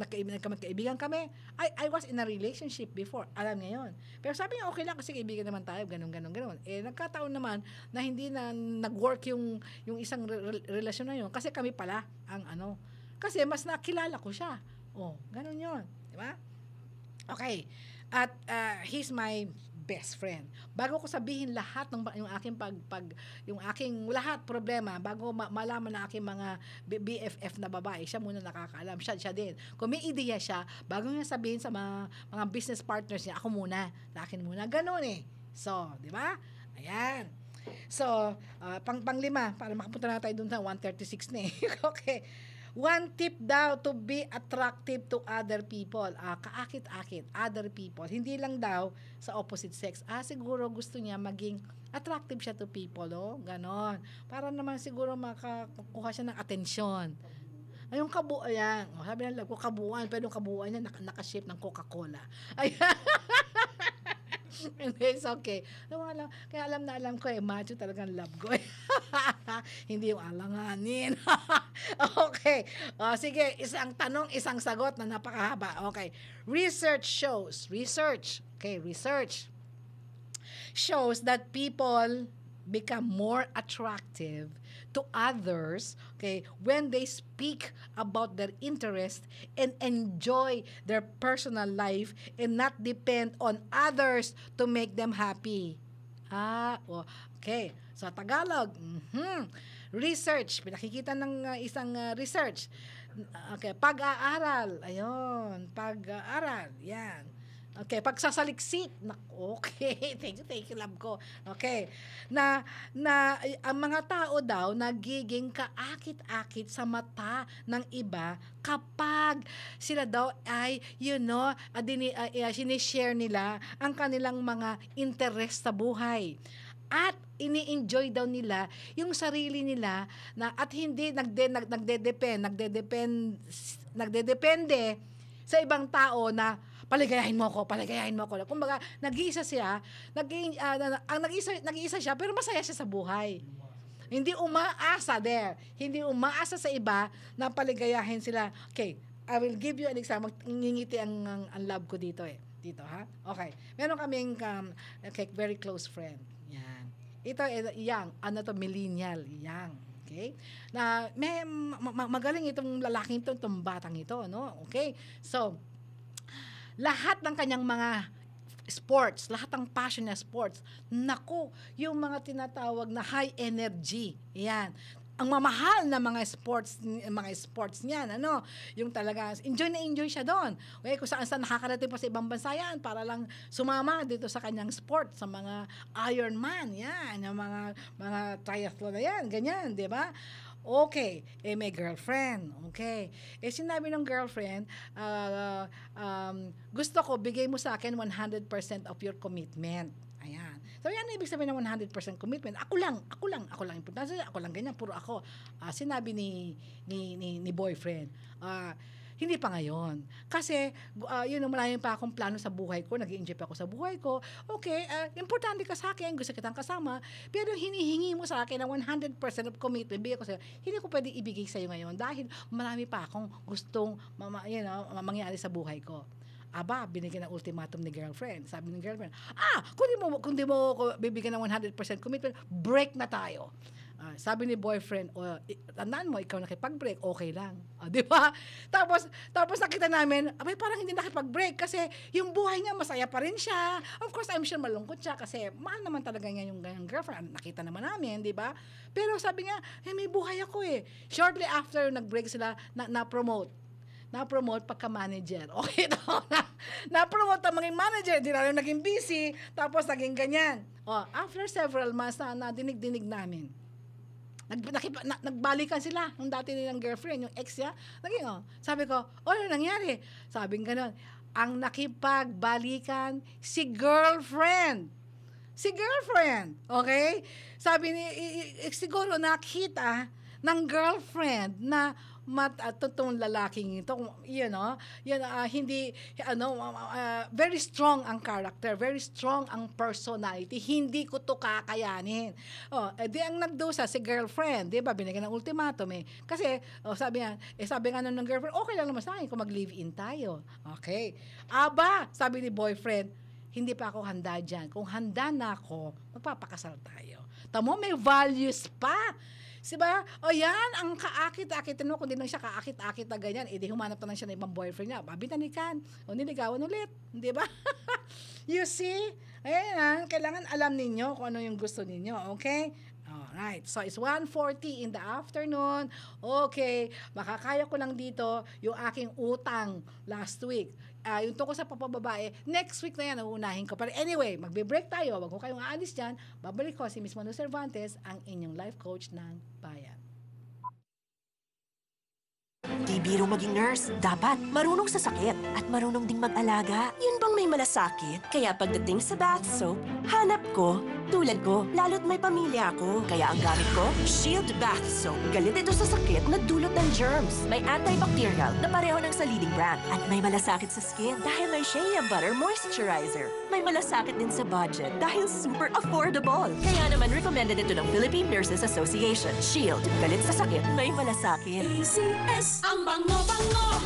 magkaibigan kami. I was in a relationship before. Alam niya yun. Pero sabi niya, okay lang kasi kaibigan naman tayo, ganun. Nagkataon naman na hindi na nag-work yung isang relasyon na yun. Kasi kami pala ang kasi mas nakilala ko siya. Ganun yun. Diba? Okay. At he's my best friend. Bago ko sabihin lahat ng yung aking lahat problema, bago malaman na aking mga BFF na babae, siya muna nakakaalam. Siya din. Kung may ideya siya, bago niya sabihin sa mga business partners niya, ako muna, sa akin muna. Ganun So, di ba? Ayan. So, panglima, para makapunta na tayo dun sa 136 na Okay. One tip daw to be attractive to other people. Kaakit-akit, other people. Hindi lang daw sa opposite sex. Siguro gusto niya maging attractive siya to people, ganon. Para naman siguro makakuha siya ng atensyon. Yung kabuuan, sabi ng love ko, kabuuan, pero yung kabuuan niya naka-shape ng Coca-Cola. Ayan. It's okay. Kaya alam na alam ko macho talagang love ko. Hindi yung alanganin. Okay. Sige, isang tanong, isang sagot na napakahaba. Okay. Research shows that people become more attractive to others, when they speak about their interest and enjoy their personal life and not depend on others to make them happy. Okay. Sa Tagalog, research, pinakikita ng isang research. Okay, pag-aaral. Ayun, pag-aaral. Yan. Okay, pagsasaliksik. Okay, thank you, love ko. Okay, na ang mga tao daw nagiging kaakit-akit sa mata ng iba kapag sila daw ay, sinishare nila ang kanilang mga interest sa buhay. At ini-enjoy daw nila yung sarili nila at hindi nagdedepende sa ibang tao na paligayahin mo ako. Kumbaga, nag-iisa siya, nag-iisa siya, pero masaya siya sa buhay. Hindi umaasa sa iba na paligayahin sila. Okay, I will give you an example. Ngingiti ang love ko dito Dito, ha? Okay. Meron kaming very close friend. Yan. Ito, young. Millennial. Young. Okay? Na magaling itong lalaking itong batang ito, Okay? So, lahat ng kanyang mga sports, lahat ng passion niya sports, yung mga tinatawag na high energy, yan. Ang mamahal na mga sports niyan, yung talaga, enjoy siya doon. Okay, kung saan nakakarating pa sa ibang bansa yan, para lang sumama dito sa kanyang sport, sa mga Ironman, yan, yung mga triathlon na yan, ganyan, di ba? Okay, may girlfriend. Okay. Sinabi ng girlfriend, gusto ko, bigay mo sa akin 100% of your commitment. Ayan. So, yan ibig sabihin ng 100% commitment. Ako lang. Importante, ako lang ganyan, puro ako. Sinabi ni boyfriend, hindi pa ngayon. Kasi, malayo pa akong plano sa buhay ko. Nag-i-enjoy pa ako sa buhay ko. Okay, importante ka sa akin. Gusto kitang kasama. Pero hinihingi mo sa akin ng 100% of commitment. Bigay ko sa'yo. Hindi ko pwede ibigay sa'yo ngayon dahil marami pa akong gustong mangyari sa buhay ko. Binigyan ng ultimatum ni girlfriend. Sabi ng girlfriend, kung di mo ko bibigyan ng 100% commitment, break na tayo. Sabi ni boyfriend, tandaan mo, ikaw nakipag-break, okay lang. Di ba? Tapos nakita namin, abay, parang hindi nakipag-break kasi yung buhay niya, masaya pa rin siya. Of course, I'm sure malungkot siya kasi mahal naman talaga niya yung girlfriend. Nakita naman namin, di ba? Pero sabi niya, may buhay ako eh. Shortly after nag-break sila, na-promote pagka-manager. Okay, na-promote ang maging manager, di lalo naging busy, tapos naging ganyan. After several months na dinig-dinig namin, nagbalikan sila nung dati nilang girlfriend, yung ex niya. Sabi ko, ano nangyari? Sabi ng gano'n, ang nakipagbalikan si girlfriend. Okay? Sabi ni, siguro nakita ng girlfriend na matutong lalaking ito, hindi, very strong ang character, very strong ang personality, hindi ko to kakayanin. Di ang nagdusa si girlfriend, di ba, binigyan ng ultimatum eh. Kasi, sabi nga ng girlfriend, okay lang naman sa akin kung mag-live-in tayo. Okay. Sabi ni boyfriend, hindi pa ako handa dyan. Kung handa na ako, magpapakasal tayo. Tamo, may values pa. Diba? Yan, ang kaakit-akit. Kung di lang siya kaakit-akit na ganyan, di humanap na lang siya ng ibang boyfriend niya. Babitanikan. Niligawan ulit. Di ba? You see? Ayan, kailangan alam ninyo kung ano yung gusto ninyo. Okay? Alright. So, it's 1:40 in the afternoon. Okay. Makakaya ko lang dito yung aking utang last week. Yung tungkol sa papababae, next week na yan, uunahin ko. Pero anyway, magbe-break tayo. Wag ko kayong aalis dyan. Babalik ko si Miss Manu Cervantes, ang inyong life coach ng bayan. Di biro maging nurse, dapat marunong sa sakit at marunong ding mag-alaga. Yun bang may malasakit? Kaya pagdating sa bath soap, hanap ko, tulad ko, lalo't may pamilya ako. Kaya ang gamit ko, Shield Bath Soap. Galit ito sa sakit na dulot ng germs. May antibacterial na pareho ng sa leading brand. At may malasakit sa skin dahil may Shea Butter Moisturizer. May malasakit din sa budget dahil super affordable. Kaya naman recommended ito ng Philippine Nurses Association. Shield, galit sa sakit, may malasakit. ACS. Ang bango-bango,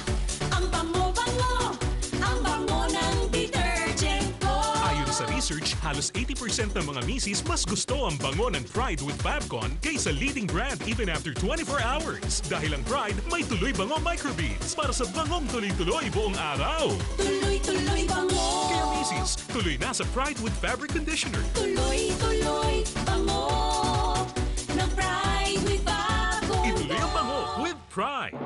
ang bango-bango, ang bango ng detergent ko. Ayon sa research, halos 80% ng mga misis mas gusto ang bango ng Pride with Fabcon kaysa leading brand even after 24 hours. Dahil ang Pride may tuloy bango microbeads para sa bangong tuloy-tuloy buong araw. Tuloy-tuloy bango. Kaya misis, tuloy na sa Pride with Fabric Conditioner. Tuloy-tuloy bango ng Pride with Fabcon. Ituloy ang bango with Pride.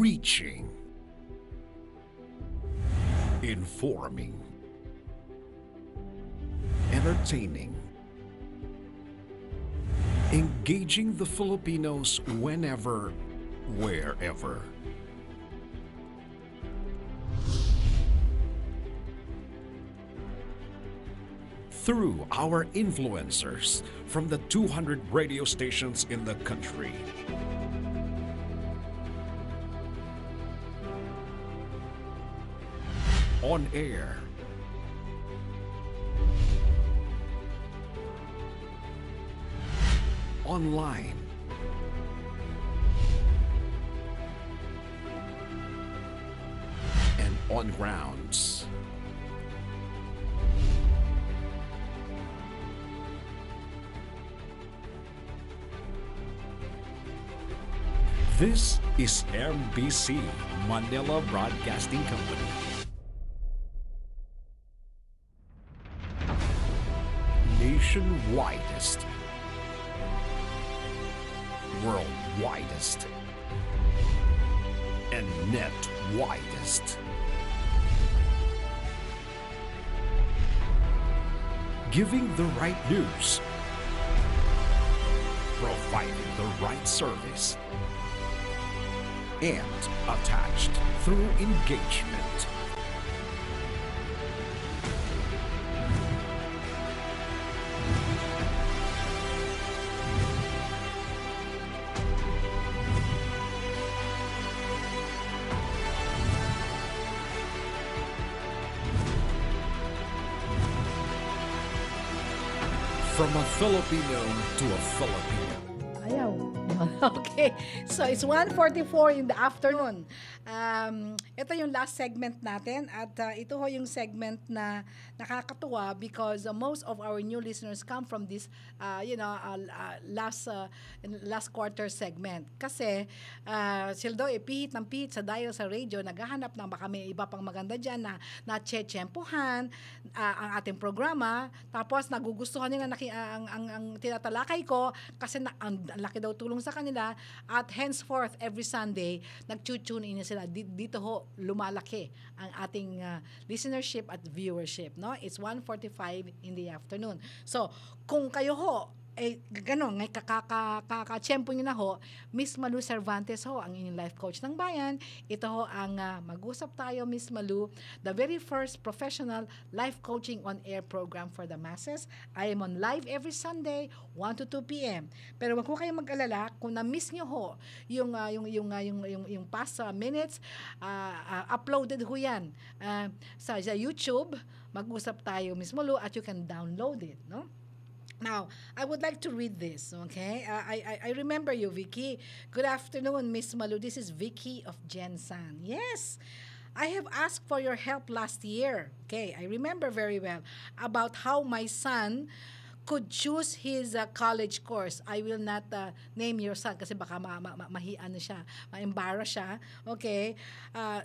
Reaching, informing, entertaining, engaging the Filipinos whenever, wherever. Through our influencers from the 200 radio stations in the country. On air, online, and on grounds. This is MBC, Manila Broadcasting Company. Nationwidest, worldwidest, and net-widest. Giving the right news, providing the right service, and attached through engagement. From a Filipino to a Filipino. Ayaw. Okay. So, it's 1:44 in the afternoon. Ito yung last segment natin at ito ho yung segment na nakakatuwa because most of our new listeners come from this last quarter segment. Kasi sila daw pihit ng pihit sa dial sa radio, naghahanap ng baka may iba pang maganda dyan na tsetsempuhan ang ating programa. Tapos nagugustuhan nila ang tinatalakay ko kasi ang laki daw tulong sa kanila at henceforth every Sunday nag-tune in sila. Dito ho lumalaki ang ating listenership at viewership, no? It's 1:45 in the afternoon. So, kung kayo ho ganun, kakatsyempo nyo na ho, Miss Malu Cervantes ho, ang inyong life coach ng bayan. Ito ho ang mag-usap tayo, Miss Malu, the very first professional life coaching on air program for the masses. I am on live every Sunday, 1 to 2 p.m. Pero wag ko kayong mag-alala, kung na-miss nyo ho yung past minutes, uploaded ho yan sa YouTube. Mag-usap tayo, Miss Malu, at you can download it, no? Now, I would like to read this, okay? I remember you, Vicky. Good afternoon, Miss Malu. This is Vicky of Gensan. Yes, I have asked for your help last year. Okay, I remember very well about how my son could choose his college course. I will not name your son kasi baka mahian siya, ma-embarrass siya. Okay,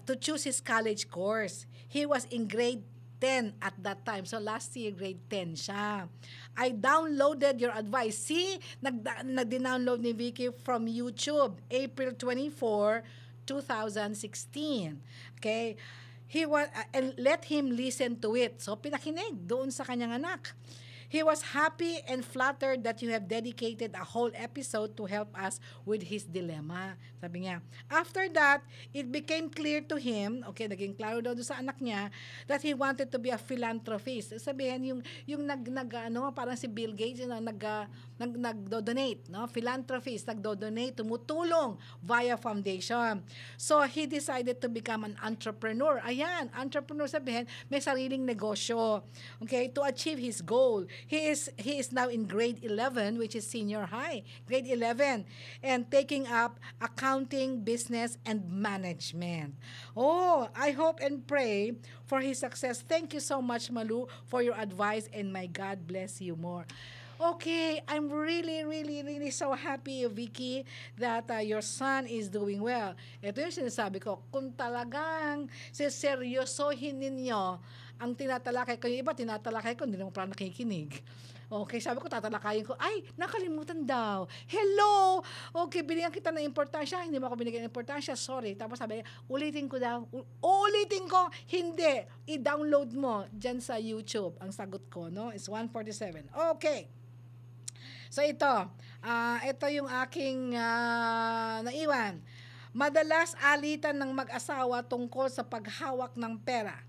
to choose his college course. He was in grade 10 at that time. So last year, grade 10 siya. I downloaded your advice. See, nag-download ni Vicky from YouTube, April 24, 2016. Okay? And let him listen to it. So pinakinig doon sa kanyang anak. He was happy and flattered that you have dedicated a whole episode to help us with his dilemma. Sabi niya. After that, it became clear to him, okay, naging klaro daw sa anak niya, that he wanted to be a philanthropist. Sabihin, yung parang si Bill Gates, nagdo-donate, no? Philanthropist, nagdo-donate, tumutulong via foundation. So, he decided to become an entrepreneur. Ayan, entrepreneur sabihin, may sariling negosyo, okay, to achieve his goal. He is now in grade 11, which is senior high, grade 11, and taking up accounting, business, and management. Oh, I hope and pray for his success. Thank you so much, Malu, for your advice, and may God bless you more. Okay, I'm really, really, really so happy, Vicky, that your son is doing well. Ito yung sinasabi ko, kung talagang seryosohin ninyo ang tinatalakay ko, yung iba tinatalakay ko, hindi naman pala nakikinig. Okay, sabi ko, tatalakayin ko, ay, nakalimutan daw. Hello! Okay, binigyan kita ng importansya, hindi mo ako binigyan ng importansya, sorry. Tapos sabi, ulitin ko daw. Ulitin ko, hindi. I-download mo dyan sa YouTube. Ang sagot ko, no? It's 1:47. Okay. So ito yung aking naiwan. Madalas alitan ng mag-asawa tungkol sa paghawak ng pera.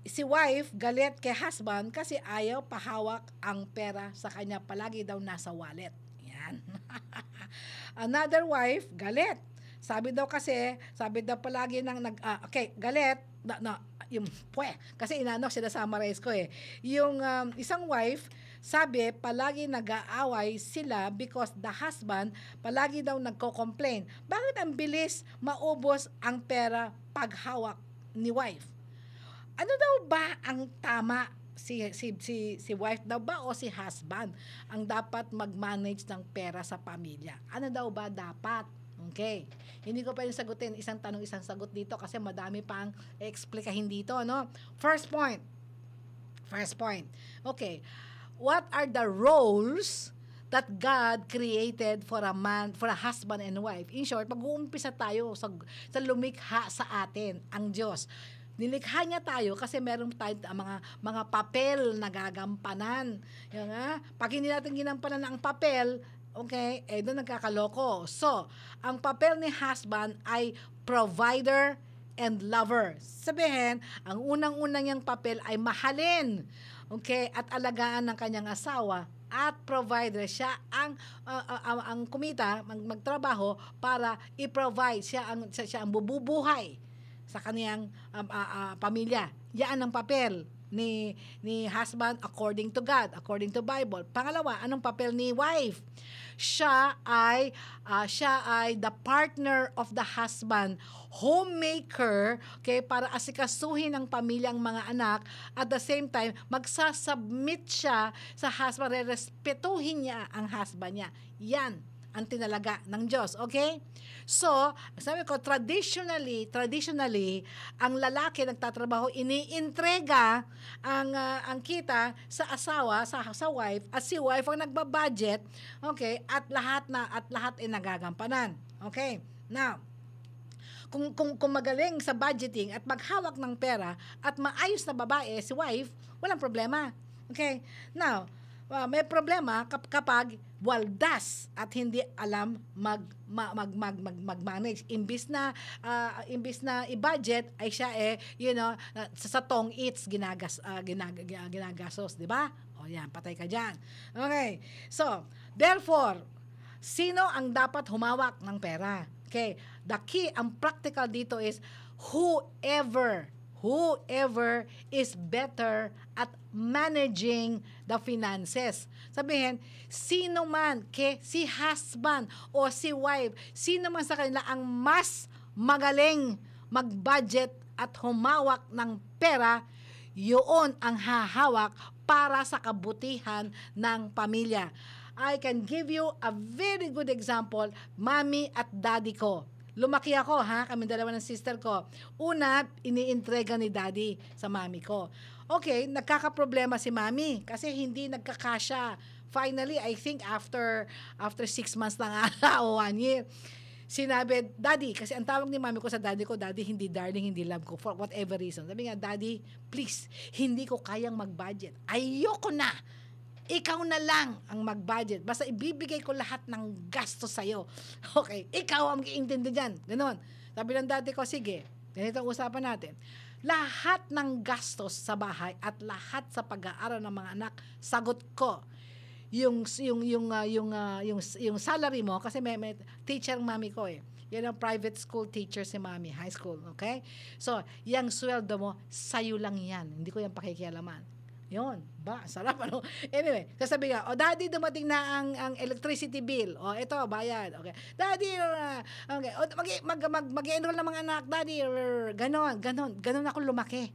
Si wife galit kay husband kasi ayaw pahawak ang pera sa kanya, palagi daw nasa wallet. Yan. Another wife galit. Sabi daw palagi galit yung kasi sinasummarize ko yung isang wife sabi palagi nag-aaway sila because the husband palagi daw nagko-complain. Bakit ang bilis maubos ang pera paghawak ni wife? Ano daw ba ang tama? Si wife daw ba o si husband ang dapat mag-manage ng pera sa pamilya? Ano daw ba dapat? Okay. Hindi ko pwedeng sagutin isang tanong, isang sagot dito kasi madami pang explikahin dito, no? First point. Okay. What are the roles that God created for a man, for a husband and wife? In short, mag-uumpisa tayo sa lumikha sa atin, ang Diyos. Nilikha niya tayo kasi meron tayo mga papel na gagampanan. Yan nga. Pag hindi natin ginampanan ang papel, okay, doon nagkakaloko. So, ang papel ni husband ay provider and lover. Sabihin, ang unang-unang niyang papel ay mahalin, okay, at alagaan ng kanyang asawa at provider. Siya ang kumita, magtrabaho para i-provide. Siya ang bubuhay sa kaniyang pamilya. Yan ang papel. ni husband according to God, according to Bible. Pangalawa, anong papel ni wife? Siya ay the partner of the husband, homemaker, okay, para asikasuhin ng pamilyang mga anak. At the same time, magsasubmit siya sa husband, respetuhin niya ang husband niya. Yan ang tinalaga ng Diyos, okay? So, sabi ko, traditionally, ang lalaki nagtatrabaho, iniintrega ang kita sa asawa, sa wife, at si wife ang nagbabudget, okay? At lahat ay nagagampanan. Okay? Now, kung magaling sa budgeting at maghawak ng pera at maayos na babae si wife, walang problema. Okay? Now, may problema kapag waldas at hindi alam mag-manage. Imbis na i-budget ay siya sa tong eats ginagasos, di ba? O yan, patay ka diyan. Okay. So, therefore, sino ang dapat humawak ng pera? Okay. The key, ang practical dito is whoever is better at managing the finances. Sabihin, sino man, si husband o si wife, sino man sa kanila ang mas magaling mag-budget at humawak ng pera, yun ang hahawak para sa kabutihan ng pamilya. I can give you a very good example, mommy at daddy ko. Lumaki ako, kami dalawa ng sister ko. Una, iniintrega ni daddy sa mami ko. Okay, nagkakaproblema si mami kasi hindi nagkakasya. Finally, I think after 6 months na nga o 1 year, sinabi, daddy, kasi ang tawag ni mami ko sa daddy ko, daddy, hindi darling, hindi love ko, for whatever reason. Sabi nga, daddy, please, hindi ko kayang mag-budget. Ayoko na. Ikaw na lang ang mag-budget. Basta ibibigay ko lahat ng gasto sa'yo. Okay, ikaw ang mag-iintindi dyan. Ganon. Sabi ng dati ko, sige, ganito ang usapan natin. Lahat ng gastos sa bahay at lahat sa pag-aaral ng mga anak, sagot ko. Yung salary mo, kasi may teacher ang mami ko eh. Yan ang private school teacher si mami, high school, okay? So, yung sweldo mo, sa'yo lang yan. Hindi ko yan pakikialaman. Yun, sarap ano. Anyway, sasabi nga, daddy, dumating na ang electricity bill. Ito, bayad. Okay. Daddy, okay. Mag-enroll ng mga anak, daddy, ganon ako lumaki.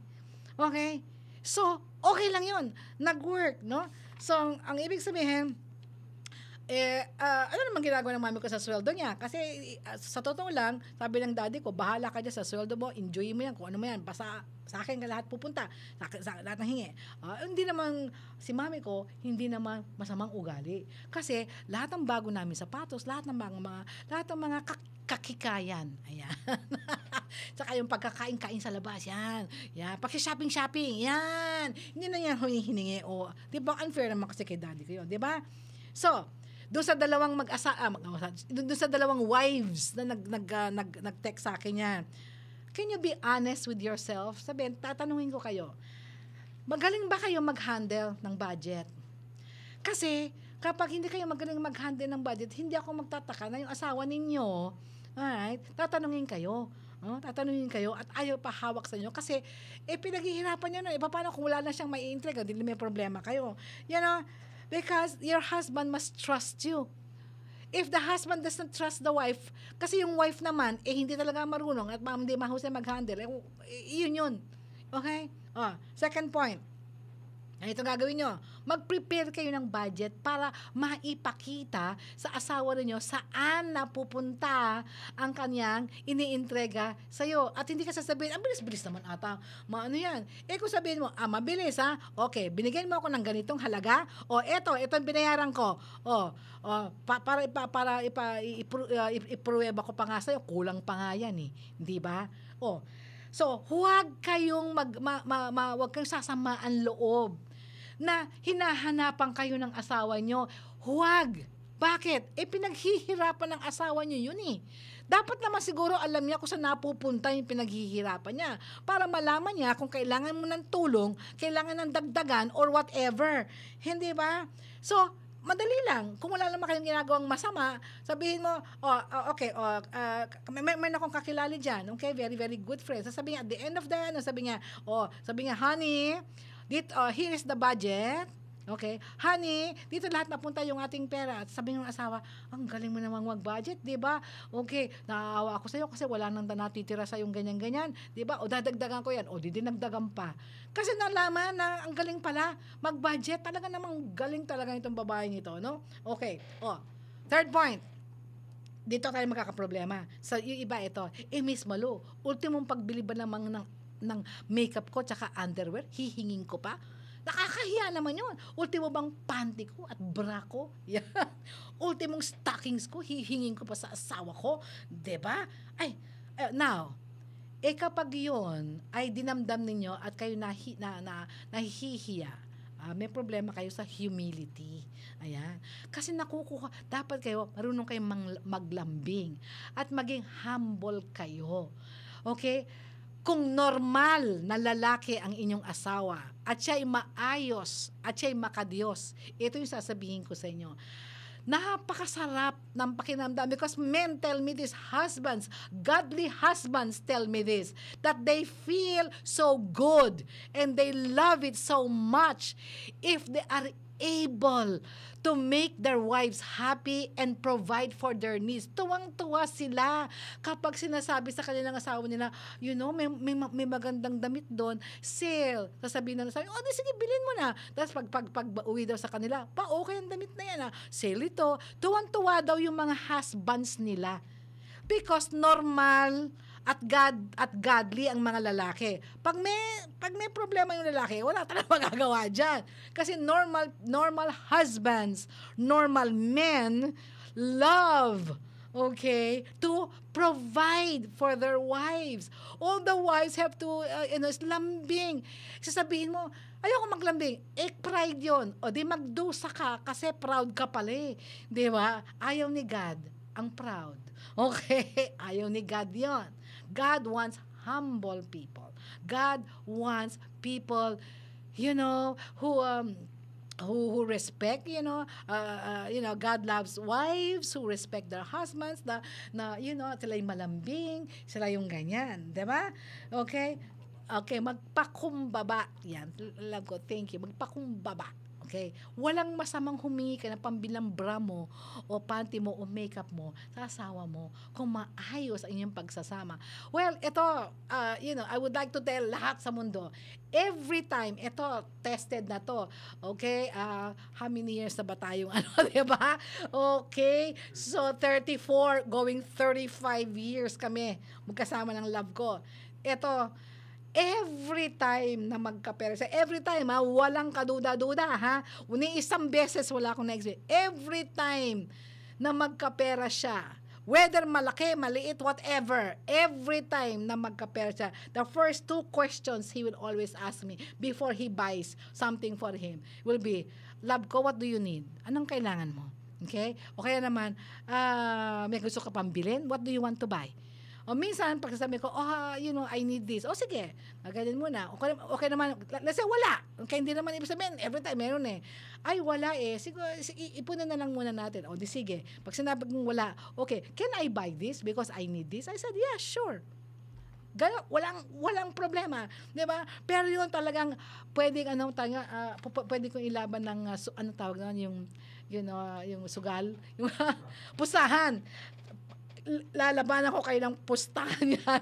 Okay? So, okay lang yun. Nag-work, no? So, ang ibig sabihin, ano naman ginagawa ng mami ko sa sweldo niya? Kasi sa totoo lang, sabi ng daddy ko, bahala ka dyan sa sweldo mo, enjoy mo yan, kung ano mo yan, basta sa akin ka lahat pupunta, sa lahat ng hingi. Hindi naman, si mami ko, hindi naman masamang ugali. Kasi lahat ng bago namin sapatos, lahat ng mga kakikayan, ayan. Saka yung pagkakain-kain sa labas, yan. Yan. Pag-shopping, yan. Hindi na yan hiningi. Di ba, unfair naman kasi kay daddy ko yun, di ba? So, doon sa dalawang doon sa dalawang wives na nag-text sa akin yan. Can you be honest with yourself? Sabihin, tatanungin ko kayo. Magaling ba kayo mag-handle ng budget? Kasi kapag hindi kayo magaling mag-handle ng budget, hindi ako magtataka na yung asawa ninyo, alright, tatanungin kayo at ayaw pa hawak sa inyo kasi pinaghihirapan nyo na, paano kung wala na siyang mai-intriga, hindi may problema kayo. You know, because your husband must trust you. If the husband doesn't trust the wife, kasi yung wife naman, hindi talaga marunong at hindi mahusay mag-handle, yun. Okay? Second point. Ito gagawin nyo. Mag-prepare kayo ng budget para maipakita sa asawa ninyo saan napupunta ang kanyang iniintrega sa'yo. At hindi ka sasabihin, bilis-bilis naman ata. Ano yan? Kung sabihin mo, mabilis ha? Okay, binigyan mo ako ng ganitong halaga. Ito ang binayaran ko. Para ipruweba ko pa nga sa'yo, kulang pa nga yan eh. Hindi ba? So, huwag kayong huwag kayong sasamaan loob na hinahanapan kayo ng asawa nyo. Huwag. Bakit? Pinaghihirapan ng asawa nyo yun eh. Dapat naman siguro alam niya kung saan napupunta yung pinaghihirapan niya para malaman niya kung kailangan mo ng tulong, kailangan ng dagdagan or whatever. Hindi ba? So, madali lang. Kung wala naman kayong ginagawang masama, sabihin mo, may akong kakilali dyan, okay, very, very good friend. Sabi niya, at the end of the, sabi niya, honey, Here is the budget. Okay? Honey, dito lahat napunta yung ating pera. At sabi ng asawa, ang galing mo namang mag-budget, di ba? Okay, naaawa ako sa'yo kasi wala nang natitira sa yung ganyan-ganyan. Di ba? O dadagdagan ko yan. O di dinagdagan pa. Kasi nalaman na ang galing pala mag-budget. Talaga namang galing talaga itong babaeng ito, no? Okay. O, third point. Dito tayo magkakaproblema. Sa yung iba ito, Miss Malu, ultimong pagbili ba ng makeup ko tsaka underwear, hihingin ko pa? Nakakahiya naman yun. Ultimo bang panty ko at bra ko? Yan. Ultimong stockings ko, hihingin ko pa sa asawa ko. Diba? Now, kapag yun ay dinamdam ninyo at kayo nahihiya, may problema kayo sa humility. Ayan. Kasi dapat kayo, marunong kayong maglambing at maging humble kayo. Okay? Kung normal na lalaki ang inyong asawa at siya'y maayos at siya'y makadiyos, ito yung sasabihin ko sa inyo. Napakasarap ng pakinamdam because men tell me this, husbands, godly husbands tell me this, that they feel so good and they love it so much if they are able to make their wives happy and provide for their needs. Tuwang-tuwa sila kapag sinasabi sa kanilang asawa nila, you know, may magandang damit doon, sale. Sasabihin na sabi, di sige, bilhin mo na. Tapos pag uwi daw sa kanila, okay ang damit na yan, sale ito. Tuwang-tuwa daw yung mga husbands nila. Because normal at godly ang mga lalaki. Pag may problema yung lalaki, wala talagang magagawa dyan. Kasi normal husbands, normal men love, okay, to provide for their wives. All the wives have to, lambing. Sasabihin mo, ayoko maglambing. Pride yun. O di magdusa ka kasi proud ka pala eh. Di ba? Ayaw ni God ang proud. Okay? Ayaw ni God yon. God wants humble people. God wants people, who respect, God loves wives who respect their husbands, sila yung malambing, sila yung ganyan. Diba? Okay? Okay, magpakumbaba. Yan. Love ko. Thank you. Magpakumbaba. Okay? Walang masamang humingi ka ng pambilang bra mo o panty mo o makeup mo sa asawa mo kung maayos ang inyong pagsasama. Well, ito, I would like to tell lahat sa mundo, every time, ito, tested na to. Okay? How many years na ba tayong diba? Okay? So, 34 going 35 years kami magkasama ng love ko. Ito, every time na magkapera siya, every time walang kaduda-duda ni isang beses wala akong na-experience. Every time na magkapera siya, whether malaki, maliit, whatever, every time na magkapera siya, the first 2 questions he will always ask me before he buys something for him will be, love ko, what do you need? Anong kailangan mo? Okay? O kaya naman, may gusto ka pang bilhin? What do you want to buy? O minsan, pag sabi ko, I need this. O sige, magaling muna. Okay naman, let's say wala. Kaya hindi naman ibig sabihin, every time meron eh. Ay, wala eh. Siguro, ipunan na lang muna natin. O di sige, pag sinabi kong wala, okay, can I buy this because I need this? I said, yeah, sure. Walang problema, 'di ba? Pero yun talagang pwedeng pwede kong ilaban ng tawag doon, yung sugal, yung pustahan. Lalaban ako kayo ng pustahan yan.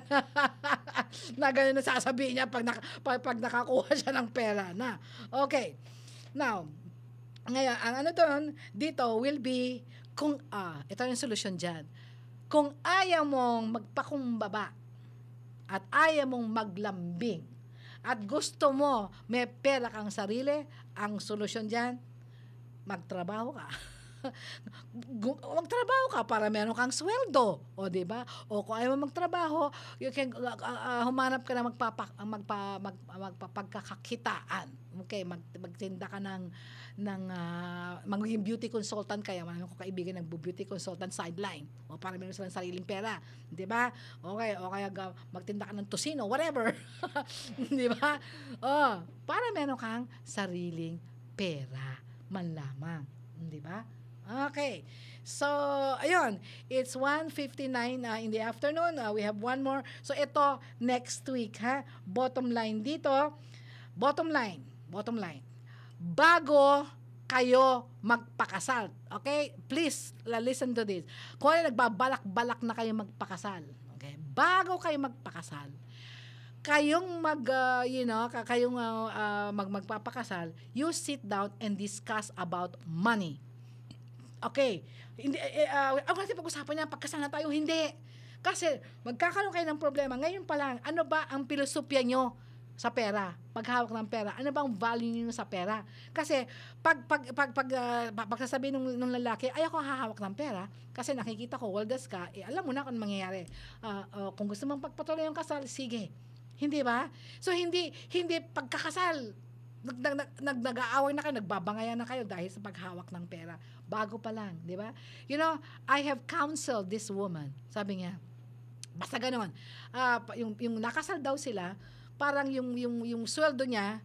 Na gano'n na sasabihin niya pag nakakuha siya ng pera na. Okay. Now, ngayon, ang dito will be, ito yung solusyon dyan. Kung ayaw mong magpakumbaba at ayaw mong maglambing at gusto mo may pera kang sarili, ang solusyon dyan, magtrabaho ka. Magtrabaho ka para meron kang sweldo, o di ba? O kung ayaw mo magtrabaho, you can humanap ka na magpapagkakakitaan. Okay, magtinda ka ng magiging beauty consultant, kaya marami ko kaibigan ng beauty consultant sideline, o para meron silang sariling pera, di ba? Okay, o kaya magtinda ka ng tosino, whatever. Di ba? Para meron kang sariling pera man lamang, di ba? Okay. So, ayun. It's 1:59 in the afternoon. We have one more. So, ito, next week, Bottom line dito. Bottom line. bottom line, bago kayo magpakasal, okay? Please, listen to this. Kung nagbabalak-balak na kayo magpakasal, okay? Bago kayo magpakasal, kayong magpapakasal, you sit down and discuss about money. Okay. Hindi ang natin pag-usapan niya pagkasal na tayo, hindi. Kasi magkakaroon kayo ng problema ngayon pa lang. Ano ba ang pilosopya nyo sa pera? Paghawak ng pera, ano bang value niyo sa pera? Kasi pag sasabihin ng lalaki, ay ako hahawak ng pera kasi nakikita ko waldas ka, alam mo na kung mangyayari. Kung gusto mong pagpatuloy yung kasal, sige. Hindi ba? So hindi pagkakasal nag-aaway na kayo, nagbabangayan na kayo dahil sa paghawak ng pera. Bago pa lang, di ba? You know, I have counseled this woman. Sabi niya, basta ganoon. Yung nakasal daw sila, parang yung sweldo niya,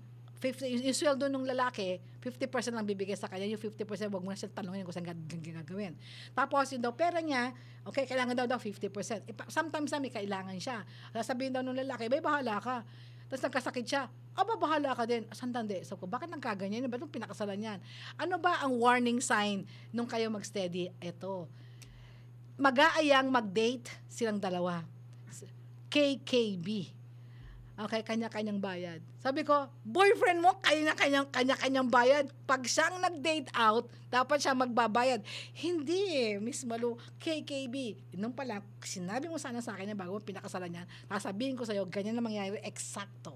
yung sweldo ng lalaki, 50% lang bibigay sa kanya, yung 50% wag mo na siya tanongin kung saan gagawin. Tapos yung daw pera niya, okay, kailangan daw 50%. Sometimes may kailangan siya. Sabihin daw ng lalaki, bay, bahala ka. Tapos nagkasakit siya, bahala ka din. Sandali, so bakit nagkaganyan? Ba't nung pinakasalan yan? Ano ba ang warning sign nung kayo mag-steady? Ito, mag-aayang mag-date silang dalawa. KKB. Okay, kanya-kanyang bayad. Sabi ko, boyfriend mo, kanya-kanyang bayad. Pag siyang nag-date out, dapat siya magbabayad. Hindi Miss Malu, KKB. Nung pala, sinabi mo sana sa akin na bago pinakasalan niya, sasabihin ko sa'yo, ganyan na mangyayari, eksakto.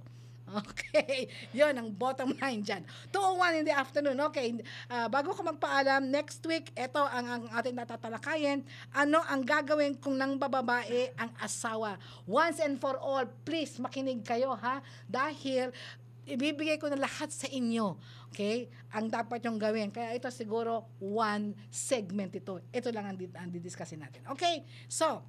Okay, yun ang bottom line dyan. 2:01 in the afternoon. Okay, bago ko magpaalam, next week, ito ang ating natatalakayin. Ano ang gagawin kung nang bababae ang asawa? Once and for all, please, makinig kayo, ha? Dahil ibibigay ko na lahat sa inyo. Okay? Ang dapat yung gawin. Kaya ito siguro one segment ito. Ito lang ang didiscussing natin. Okay? So,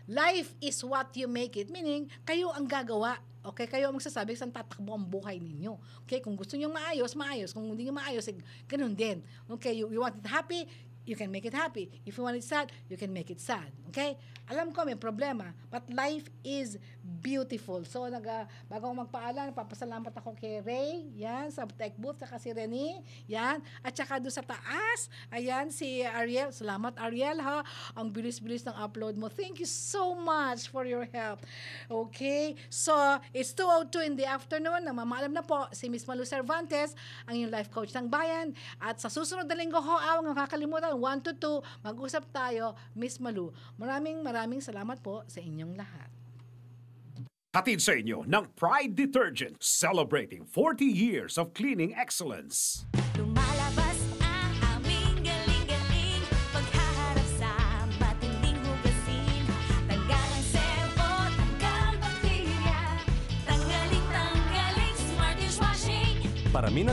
life is what you make it. Meaning, kayo ang gagawa. Okay, kayo ang magsasabi saan tatakbo ang buhay ninyo. Okay, kung gusto niyo maayos. Kung hindi niyo maayos, ganun din. Okay, you want it happy, you can make it happy. If you want it sad, you can make it sad. Okay? Alam ko may problema, but life is beautiful. So, bago ako magpaalam, papasalamat ako kay Ray, yan, sa tech booth, saka si Rene, yan, at saka doon sa taas, ayan, si Ariel. Salamat, Ariel, ha? Ang bilis-bilis ng upload mo. Thank you so much for your help. Okay? So, it's 2:02 in the afternoon. Namamaalam na po si Miss Malu Cervantes, ang yung life coach ng bayan. At sa susunod na linggo ho, ang nakakalimutan, 1 to 2, mag-usap tayo, Miss Malu. Maraming salamat po sa inyong lahat. Hatid sa inyo ng Pride Detergent, celebrating 40 years of cleaning excellence. Lumalabas ang aming galing-galing paghaharap sa matinding hugasin. Tanggal ang sebo, tanggal bakterya, tanggaling, Smart Dishwashing. Parami ng